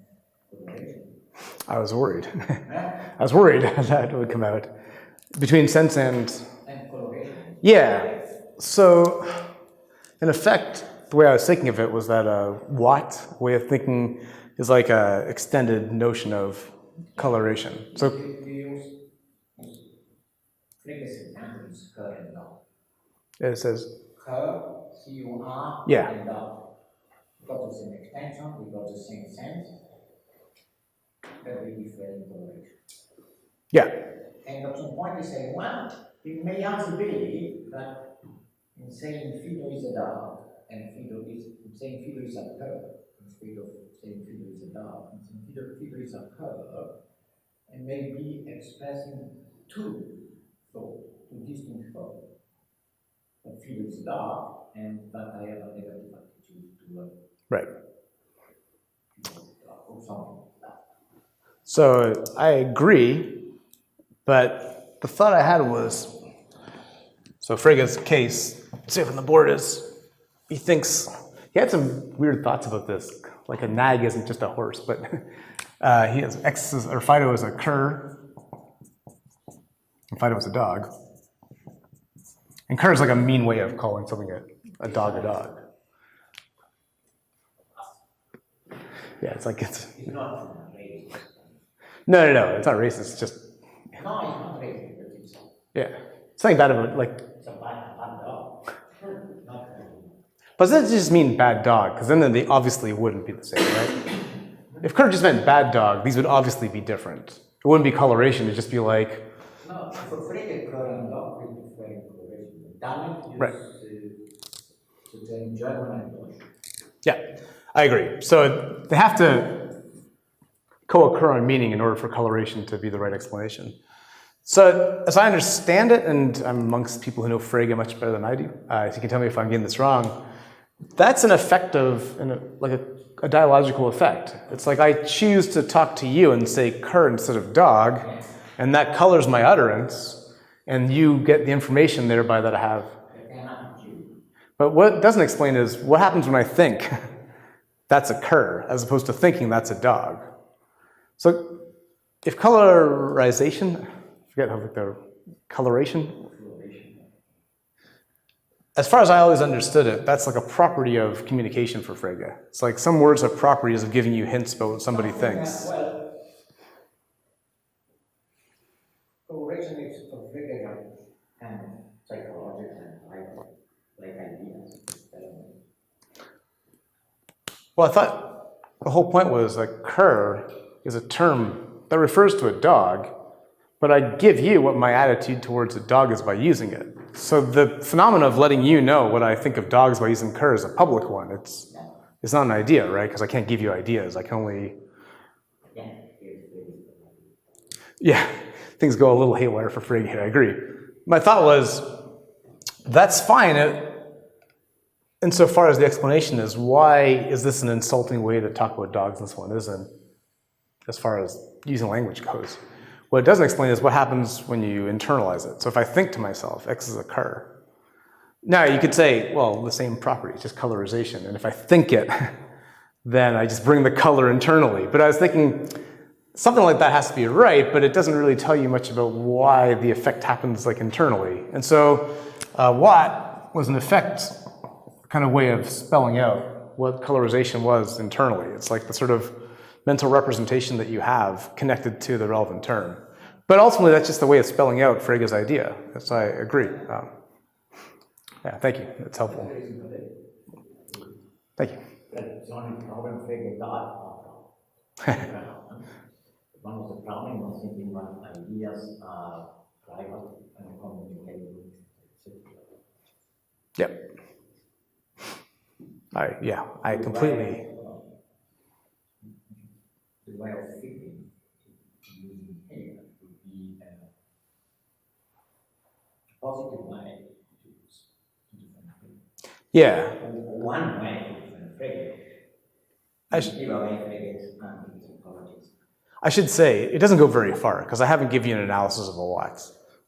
coloration. I was worried. I was worried that would come out. Between sense and coloration. Yeah. So, in effect, the way I was thinking of it was that a what way of thinking is like an extended notion of coloration. So, Frege's example is cur and dog. It says, Cur, C-U-R, Yeah. and dog. We got the same extension, we got the same sense, but we differ in coloration. yeah, And at some point you say, well, it may also be that in saying Fido is a dog, and saying Fido is a cur, instead of saying Fido is a dog, and saying Fido is a cur, and maybe expressing two distinct thoughts. That Fido is a dog, and that I have a negative attitude to right. or something like that. So I agree, but the thought I had was, so Frege's case, say from the board is, he had some weird thoughts about this, like a nag isn't just a horse, but he has Fido is a cur, and Fido is a dog. And cur is like a mean way of calling something a dog a dog. Yeah, it's like it's. It's not racist. No, it's not racist. It's just No, it's not racist, but it's yeah, something bad about like. a bad dog. Not But does that just mean bad dog? Because then they obviously wouldn't be the same, right? If cur just meant bad dog, these would obviously be different. It wouldn't be coloration. It'd just be like. no, for Frege, cur and dog is different coloration. Damit Right. to the German and Deutsch. Yeah, I agree. So they have to co-occur on meaning in order for coloration to be the right explanation. So as I understand it, and I'm amongst people who know Frege much better than I do, so you can tell me if I'm getting this wrong, that's an effect of, like a dialogical effect. It's like I choose to talk to you and say cur instead of dog, and that colors my utterance, and you get the information thereby that I have. But what doesn't explain is what happens when I think that's a cur, as opposed to thinking that's a dog. So if colorization, I forget how the coloration, as far as I always understood it, that's like a property of communication for Frege. It's like some words have properties of giving you hints about what somebody thinks. Well, coloration is for Frege kind of psychological and like ideas. Well, I thought the whole point was that cur is a term that refers to a dog, but I give you what my attitude towards a dog is by using it. So the phenomenon of letting you know what I think of dogs by using cur is a public one. It's not an idea, right? Because I can't give you ideas. I can only... Yeah, things go a little haywire for Frege here, I agree. My thought was, that's fine. Insofar as the explanation is, why is this an insulting way to talk about dogs and this one isn't, as far as using language goes? What it doesn't explain is what happens when you internalize it. So if I think to myself, X is a cur. Now you could say, well, the same property, just colorization. And if I think it, then I just bring the color internally. But I was thinking, something like that has to be right, but it doesn't really tell you much about why the effect happens like internally. And so what was an effect kind of way of spelling out what colorization was internally. It's like the sort of mental representation that you have connected to the relevant term. But ultimately, that's just the way of spelling out Frege's idea. So I agree. Yeah, thank you. That's helpful. Thank you. It's only problem Frege died. One of the problems was thinking about ideas are private and communicated, etc. Yep. I completely. The way of thinking using here would be a positive way to use different things. Yeah. One way to different Frege. Give away Frege's politics. I should say, it doesn't go very far, because I haven't given you an analysis of a what.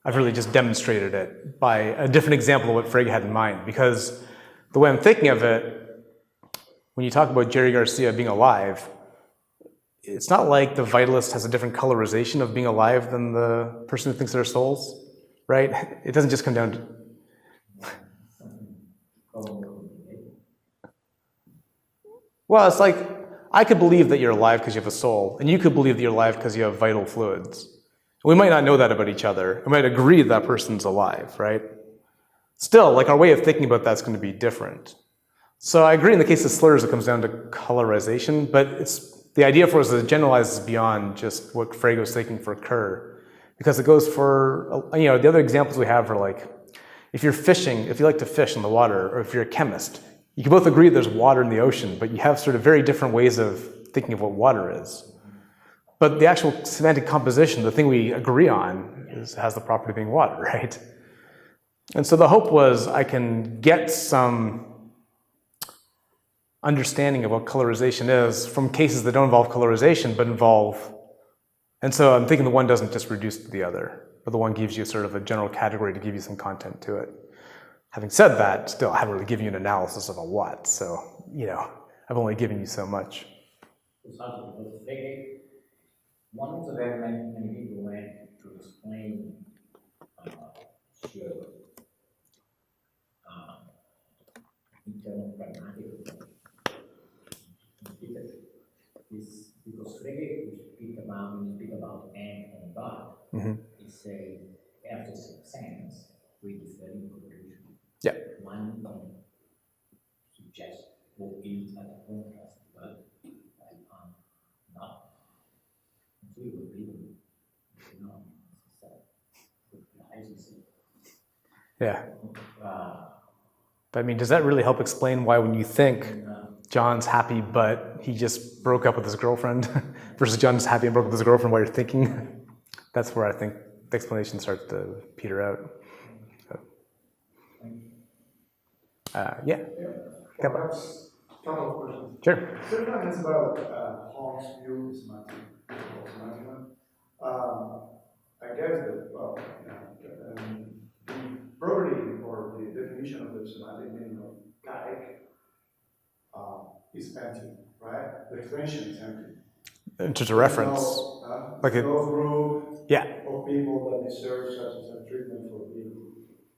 I've really just demonstrated it by a different example of what Frege had in mind, because the way I'm thinking of it, when you talk about Jerry Garcia being alive, it's not like the vitalist has a different colorization of being alive than the person who thinks they're souls, right? It doesn't just come down to... Well, it's like, I could believe that you're alive because you have a soul, and you could believe that you're alive because you have vital fluids. We might not know that about each other. We might agree that person's alive, right? Still, like our way of thinking about that's going to be different. So I agree in the case of slurs, it comes down to colorization, but the idea for us is it generalizes beyond just what Frege was thinking for cur, because it goes for, the other examples we have are like, if you're fishing, if you like to fish in the water, or if you're a chemist, you can both agree there's water in the ocean, but you have sort of very different ways of thinking of what water is. But the actual semantic composition, the thing we agree on, has the property of being water, right? And so the hope was I can get some understanding of what colorization is from cases that don't involve colorization, but involve, and so I'm thinking the one doesn't just reduce to the other, but the one gives you sort of a general category to give you some content to it. Having said that, still, I haven't really given you an analysis of a what, so, I've only given you so much. One of the very many people went to explain internal pragmatical is because Frege when you speak about and but, he say after sense we different conclusion. Yeah. One suggests or is at a contrast, but not. We will be Yeah. But I mean, does that really help explain why when you think John's happy but he just broke up with his girlfriend versus John's happy and broke up with his girlfriend while you're thinking? That's where I think the explanation starts to peter out. So, yeah. Perhaps a couple of questions. Sure. First one is about Holmes' view is semantic. I guess that, the property or the definition of the semantic meaning of Kite is empty, right? The extension is empty. In terms of reference. Like no group yeah. of people that deserve such a treatment for being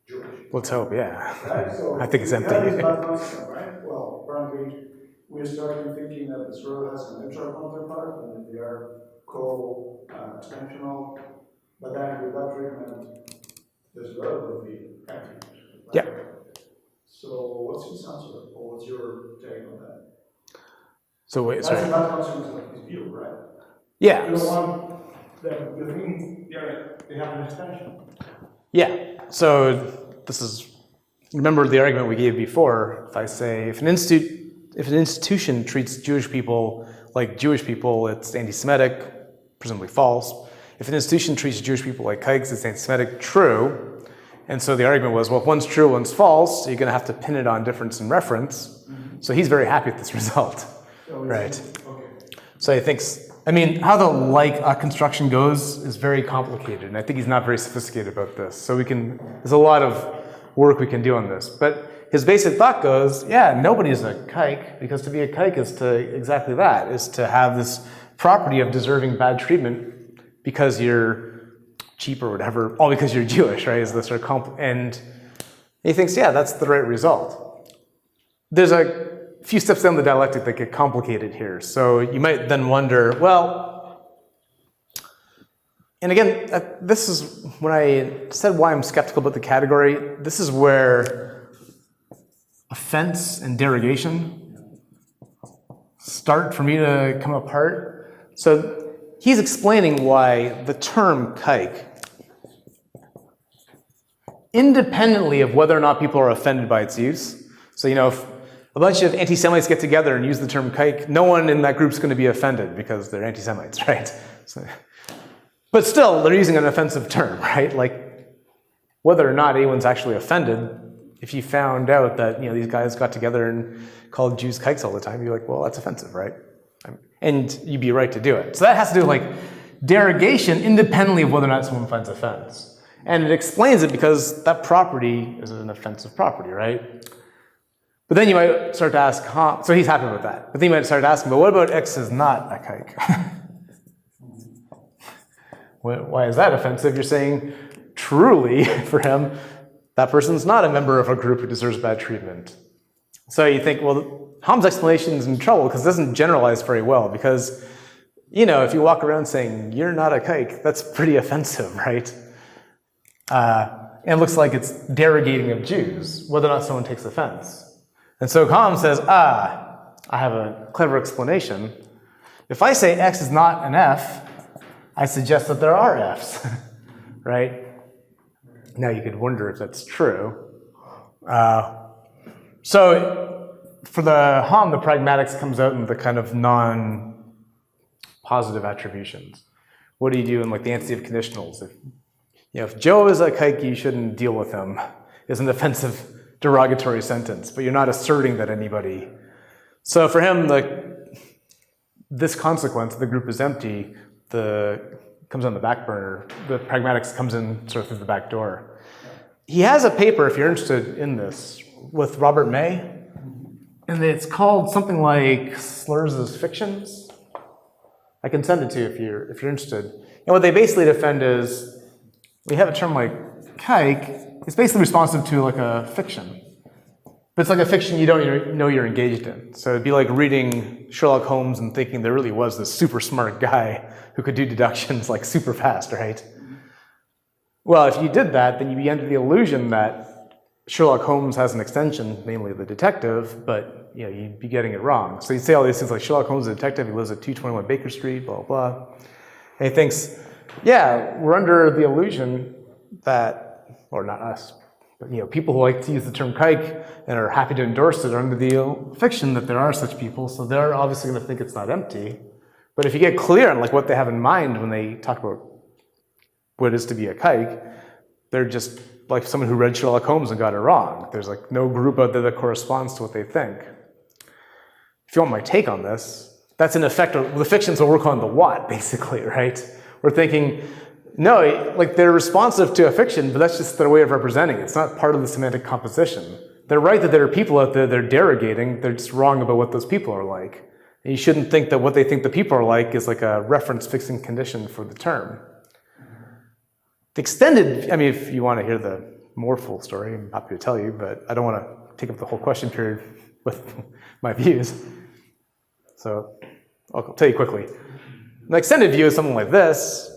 Jewish. Let's hope, yeah. Right? So I think it's empty. That is bad concept, right? Well, apparently, we're starting thinking that the slur has a neutral counterpart and that they are co-extensional, but then with that treatment, the slur will be empty. Right? Yeah. So what's his answer, or what's your take on that? So wait, That's sorry. a bad consequence of his view, right? Yeah. You don't want the things they have an extension. Yeah. So this is, remember the argument we gave before. If I say if an institution treats Jewish people like Jewish people, it's anti-Semitic, presumably false. If an institution treats Jewish people like kites, it's anti-Semitic, true. And so the argument was, well, if one's true, one's false, so you're going to have to pin it on difference in reference. So he's very happy with this result. Right. Okay. So he thinks, I mean, how the construction goes is very complicated, and I think he's not very sophisticated about this. So there's a lot of work we can do on this. But his basic thought goes, yeah, nobody's a kike, because to be a kike is to exactly that, is to have this property of deserving bad treatment because you're cheap or whatever, all because you're Jewish, right? Is this sort of and he thinks, yeah, that's the right result. There's a few steps down the dialectic that get complicated here. So you might then wonder, well, and again, this is when I said why I'm skeptical about the category, this is where offense and derogation start for me to come apart. So he's explaining why the term kike, independently of whether or not people are offended by its use, so if a bunch of anti-Semites get together and use the term kike, no one in that group's going to be offended because they're anti-Semites, right? But still, they're using an offensive term, right? Like, whether or not anyone's actually offended, if you found out that these guys got together and called Jews kikes all the time, you're like, well, that's offensive, right? And you'd be right to do it. So that has to do with derogation independently of whether or not someone finds offense. And it explains it because that property is an offensive property, right? But then you might start to ask, so he's happy with that. But then you might start asking, but what about X is not a kike? Why is that offensive? You're saying, truly, for him, that person's not a member of a group who deserves bad treatment. So you think, well, Ham's explanation is in trouble because it doesn't generalize very well, because you know, if you walk around saying, you're not a kike, that's pretty offensive, right? And it looks like it's derogating of Jews, whether or not someone takes offense. And so Com says, I have a clever explanation. If I say X is not an F, I suggest that there are Fs, right? Now you could wonder if that's true. So for the Hom, the pragmatics comes out in the kind of non-positive attributions. What do you do in like the antecedent conditionals? If Joe is a kike, you shouldn't deal with him, is an offensive derogatory sentence, but you're not asserting that anybody. So for him, this consequence, the group is empty, comes on the back burner. The pragmatics comes in sort of through the back door. He has a paper, if you're interested in this, with Robert May, and it's called something like Slurs as Fictions. I can send it to you if you're interested. And what they basically defend is, we have a term like kike, it's basically responsive to like a fiction. But it's like a fiction you don't even know you're engaged in. So it'd be like reading Sherlock Holmes and thinking there really was this super smart guy who could do deductions like super fast, right? Well, if you did that, then you'd be under the illusion that Sherlock Holmes has an extension, namely the detective, but you'd be getting it wrong. So you'd say all these things like Sherlock Holmes is a detective, he lives at 221 Baker Street, blah, blah. And he thinks, yeah, we're under the illusion that, or not us, but people who like to use the term kike and are happy to endorse it are under the fiction that there are such people, so they're obviously going to think it's not empty. But if you get clear on like what they have in mind when they talk about what it is to be a kike, they're just like someone who read Sherlock Holmes and got it wrong. There's like no group out there that corresponds to what they think. If you want my take on this, that's in effect, the fictions will work on the what, basically, right? We're thinking, no, like they're responsive to a fiction, but that's just their way of representing it. It's not part of the semantic composition. They're right that there are people out there that are derogating, they're just wrong about what those people are like. And you shouldn't think that what they think the people are like is like a reference fixing condition for the term. The extended, if you want to hear the more full story, I'm happy to tell you, but I don't want to take up the whole question period with my views. So I'll tell you quickly. The extended view is something like this.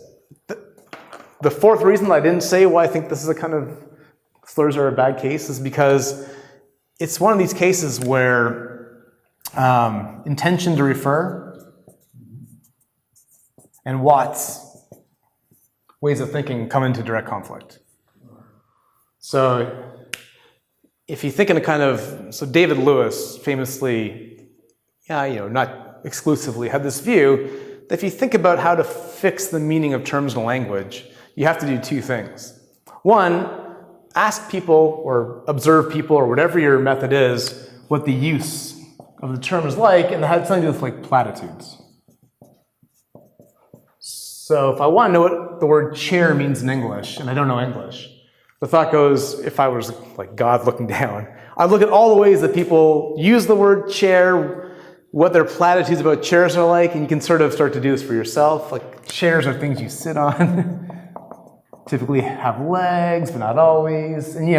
The fourth reason I didn't say why I think this is a kind of slurs are a bad case is because it's one of these cases where intention to refer and Watt's ways of thinking come into direct conflict. So if you think in a kind of, so David Lewis famously, not exclusively, had this view that if you think about how to fix the meaning of terms in a language, you have to do two things. One, ask people or observe people or whatever your method is, what the use of the term is like, and it had something to do with like platitudes. So if I want to know what the word chair means in English, and I don't know English, the thought goes, if I was like God looking down, I'd look at all the ways that people use the word chair, what their platitudes about chairs are like, and you can sort of start to do this for yourself. Like chairs are things you sit on, typically have legs, but not always. And you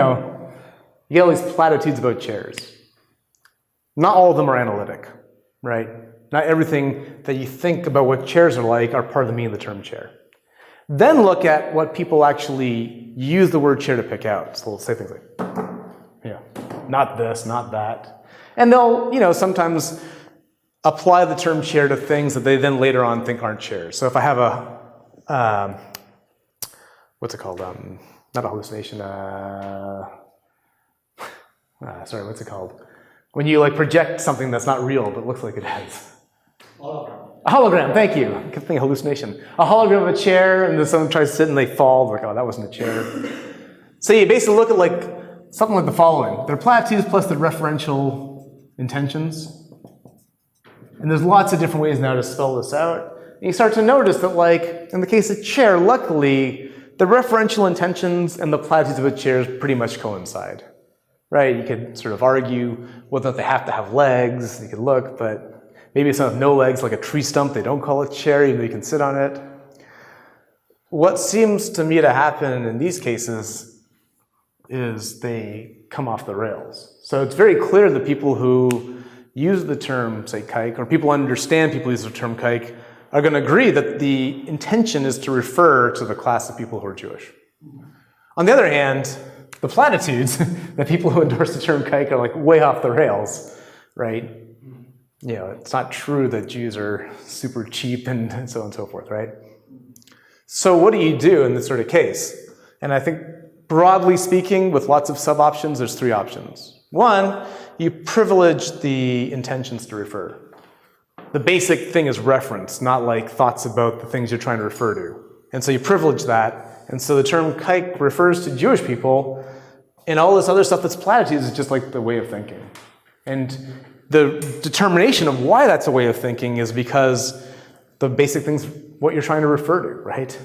get all these platitudes about chairs. Not all of them are analytic, right? Not everything that you think about what chairs are like are part of the meaning of the term chair. Then look at what people actually use the word chair to pick out. So they'll say things like, not this, not that. And they'll, sometimes apply the term chair to things that they then later on think aren't chairs. So if I have a, what's it called? Not a hallucination. Sorry, what's it called? When you like project something that's not real but looks like it is. Hologram. A hologram, thank you. I kept thinking hallucination. A hologram of a chair, and then someone tries to sit and they fall. Like, oh, that wasn't a chair. So you basically look at like something like the following. They're platitudes plus the referential intentions. And there's lots of different ways now to spell this out. And you start to notice that, like, in the case of chair, luckily, the referential intentions and the platitudes of a chair pretty much coincide. Right? You could sort of argue whether they have to have legs. You could look, but maybe it's not no legs, like a tree stump. They don't call it chair, even though you can sit on it. What seems to me to happen in these cases is they come off the rails. So it's very clear that people who use the term, say, kike, or people understand people use the term kike, are going to agree that the intention is to refer to the class of people who are Jewish. On the other hand, the platitudes, the people who endorse the term kike are like way off the rails, right? You know, it's not true that Jews are super cheap and so on and so forth, right? So what do you do in this sort of case? And I think broadly speaking, with lots of sub-options, there's three options. One, you privilege the intentions to refer. The basic thing is reference, not like thoughts about the things you're trying to refer to. And so you privilege that. And so the term kike refers to Jewish people, and all this other stuff that's platitudes is just like the way of thinking. And the determination of why that's a way of thinking is because the basic thing's what you're trying to refer to, right?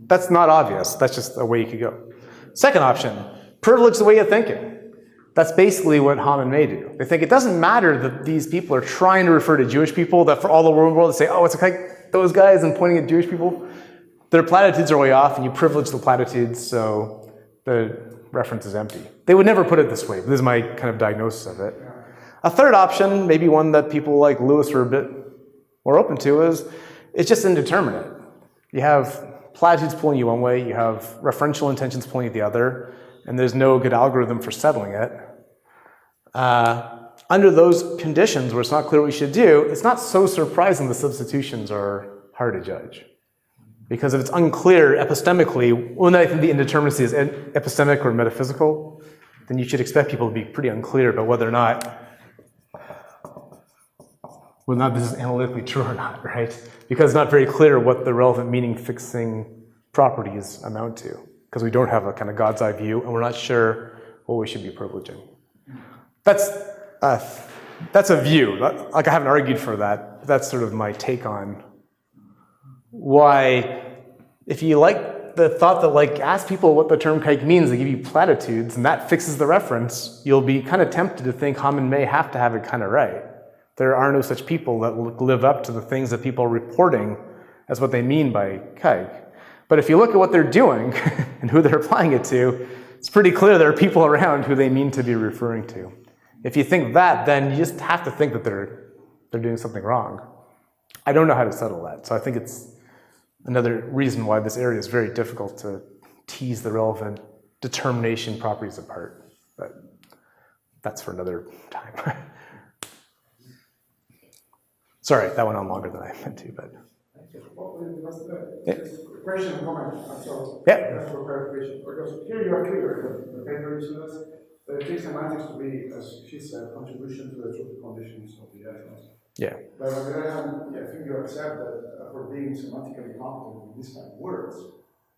That's not obvious. That's just a way you could go. Second option, privilege the way of thinking. That's basically what Ham and May do. They think it doesn't matter that these people are trying to refer to Jewish people, that for all the world they say, oh, it's like those guys, and pointing at Jewish people. Their platitudes are way off, and you privilege the platitudes, so the reference is empty. They would never put it this way, but this is my kind of diagnosis of it. A third option, maybe one that people like Lewis are a bit more open to, is it's just indeterminate. You have platitudes pulling you one way, you have referential intentions pulling you the other, and there's no good algorithm for settling it. Under those conditions where it's not clear what we should do, it's not so surprising the substitutions are hard to judge. Because if it's unclear epistemically, well, I think the indeterminacy is epistemic or metaphysical, then you should expect people to be pretty unclear about whether or not this is analytically true or not, right? Because it's not very clear what the relevant meaning fixing properties amount to, because we don't have a kind of God's eye view, and we're not sure what we should be privileging. That's a view. Like, I haven't argued for that. That's sort of my take on why, if you like the thought that, like, ask people what the term kike means, they give you platitudes, and that fixes the reference, you'll be kind of tempted to think Ham and May have to have it kind of right. There are no such people that live up to the things that people are reporting as what they mean by kike. But if you look at what they're doing and who they're applying it to, it's pretty clear there are people around who they mean to be referring to. If you think that, then you just have to think that they're doing something wrong. I don't know how to settle that, so I think it's another reason why this area is very difficult to tease the relevant determination properties apart. But that's for another time. Sorry, that went on longer than I meant to, but. Question and comment. So, yeah. For clarification, because here you are clear, the paper says that it takes semantics to be, as she said, contribution to the truth conditions of the ethnos. Yeah. But on the other hand, I think you accept that for being semantically competent with these kind of words,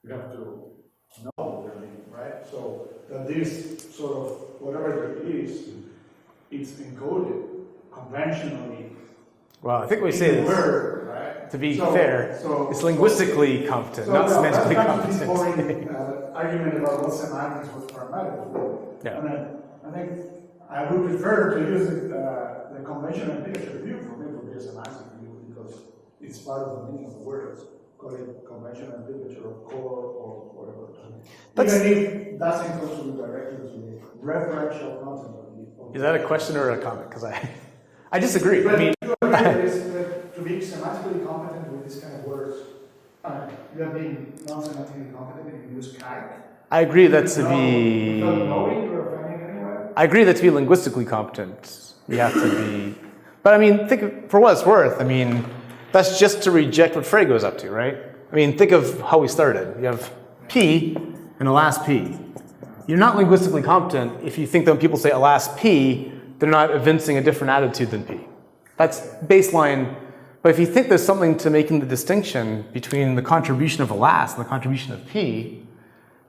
you have to know what they're meaning, right? So that this sort of whatever it is, it's encoded conventionally. Well, I think we say this. Word, right? To be fair, it's linguistically competent, not semantically competent. This boring argument about what semantics was pragmatic. Yeah. I think I would prefer to use the conventional and literature view for me to be a semantic view because it's part of the meaning of the words. Call it conventional and literature or core or whatever. Even if that's inclusive directly to the referential content of the. Is that a question or a comment? Because I disagree. But I mean, to be semantically competent with these kind of words, you have been non-semantically competent if you use kite. I agree that to be. I agree that to be linguistically competent, you have to be. But I mean, for what it's worth, I mean, that's just to reject what Frege was up to, right? I mean, think of how we started. You have P and alas P. You're not linguistically competent if you think that when people say alas P, they're not evincing a different attitude than P. That's baseline. But if you think there's something to making the distinction between the contribution of alas and the contribution of P,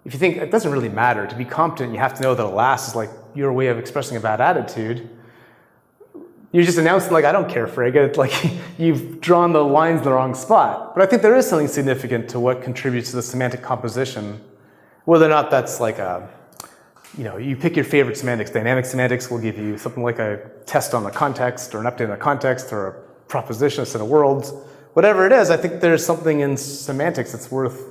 if you think it doesn't really matter, to be competent, you have to know that alas is like your way of expressing a bad attitude. You're just announcing, like, I don't care, Frege. Like, you've drawn the lines in the wrong spot. But I think there is something significant to what contributes to the semantic composition, whether or not that's like a, you pick your favorite semantics. Dynamic semantics will give you something like a test on the context or an update on the context or a proposition, a set of worlds. Whatever it is, I think there's something in semantics that's worth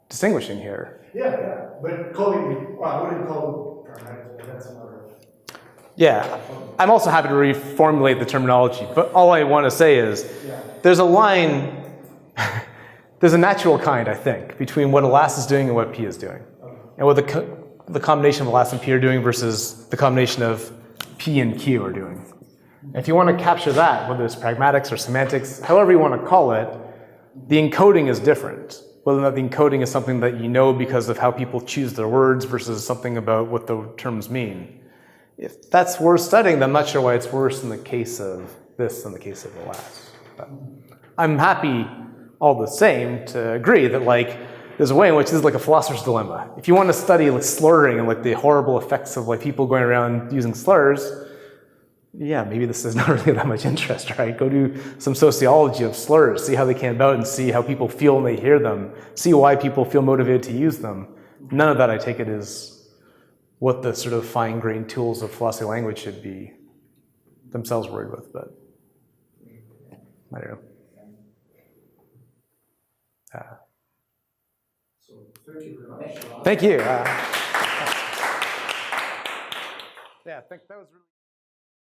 distinguishing here. Yeah, but calling me, well, I wouldn't call it pragmatic, but that's another. Yeah, I'm also happy to reformulate the terminology, but all I want to say is there's a line, there's a natural kind, I think, between what alas is doing and what P is doing. And what the combination of alas and P are doing versus the combination of P and Q are doing. And if you want to capture that, whether it's pragmatics or semantics, however you want to call it, the encoding is different. Whether or not the encoding is something that you know because of how people choose their words versus something about what the terms mean. If that's worth studying, then I'm not sure why it's worse in the case of this than the case of the last. But I'm happy all the same to agree that like there's a way in which this is like a philosopher's dilemma. If you want to study like slurring and like the horrible effects of like people going around using slurs, yeah, maybe this is not really that much interest, right? Go do some sociology of slurs, see how they came about and see how people feel when they hear them, see why people feel motivated to use them. None of that, I take it, is what the sort of fine-grained tools of philosophy language should be themselves worried with, but I don't know. So thank you very much. Thank you. Yeah, I think that was really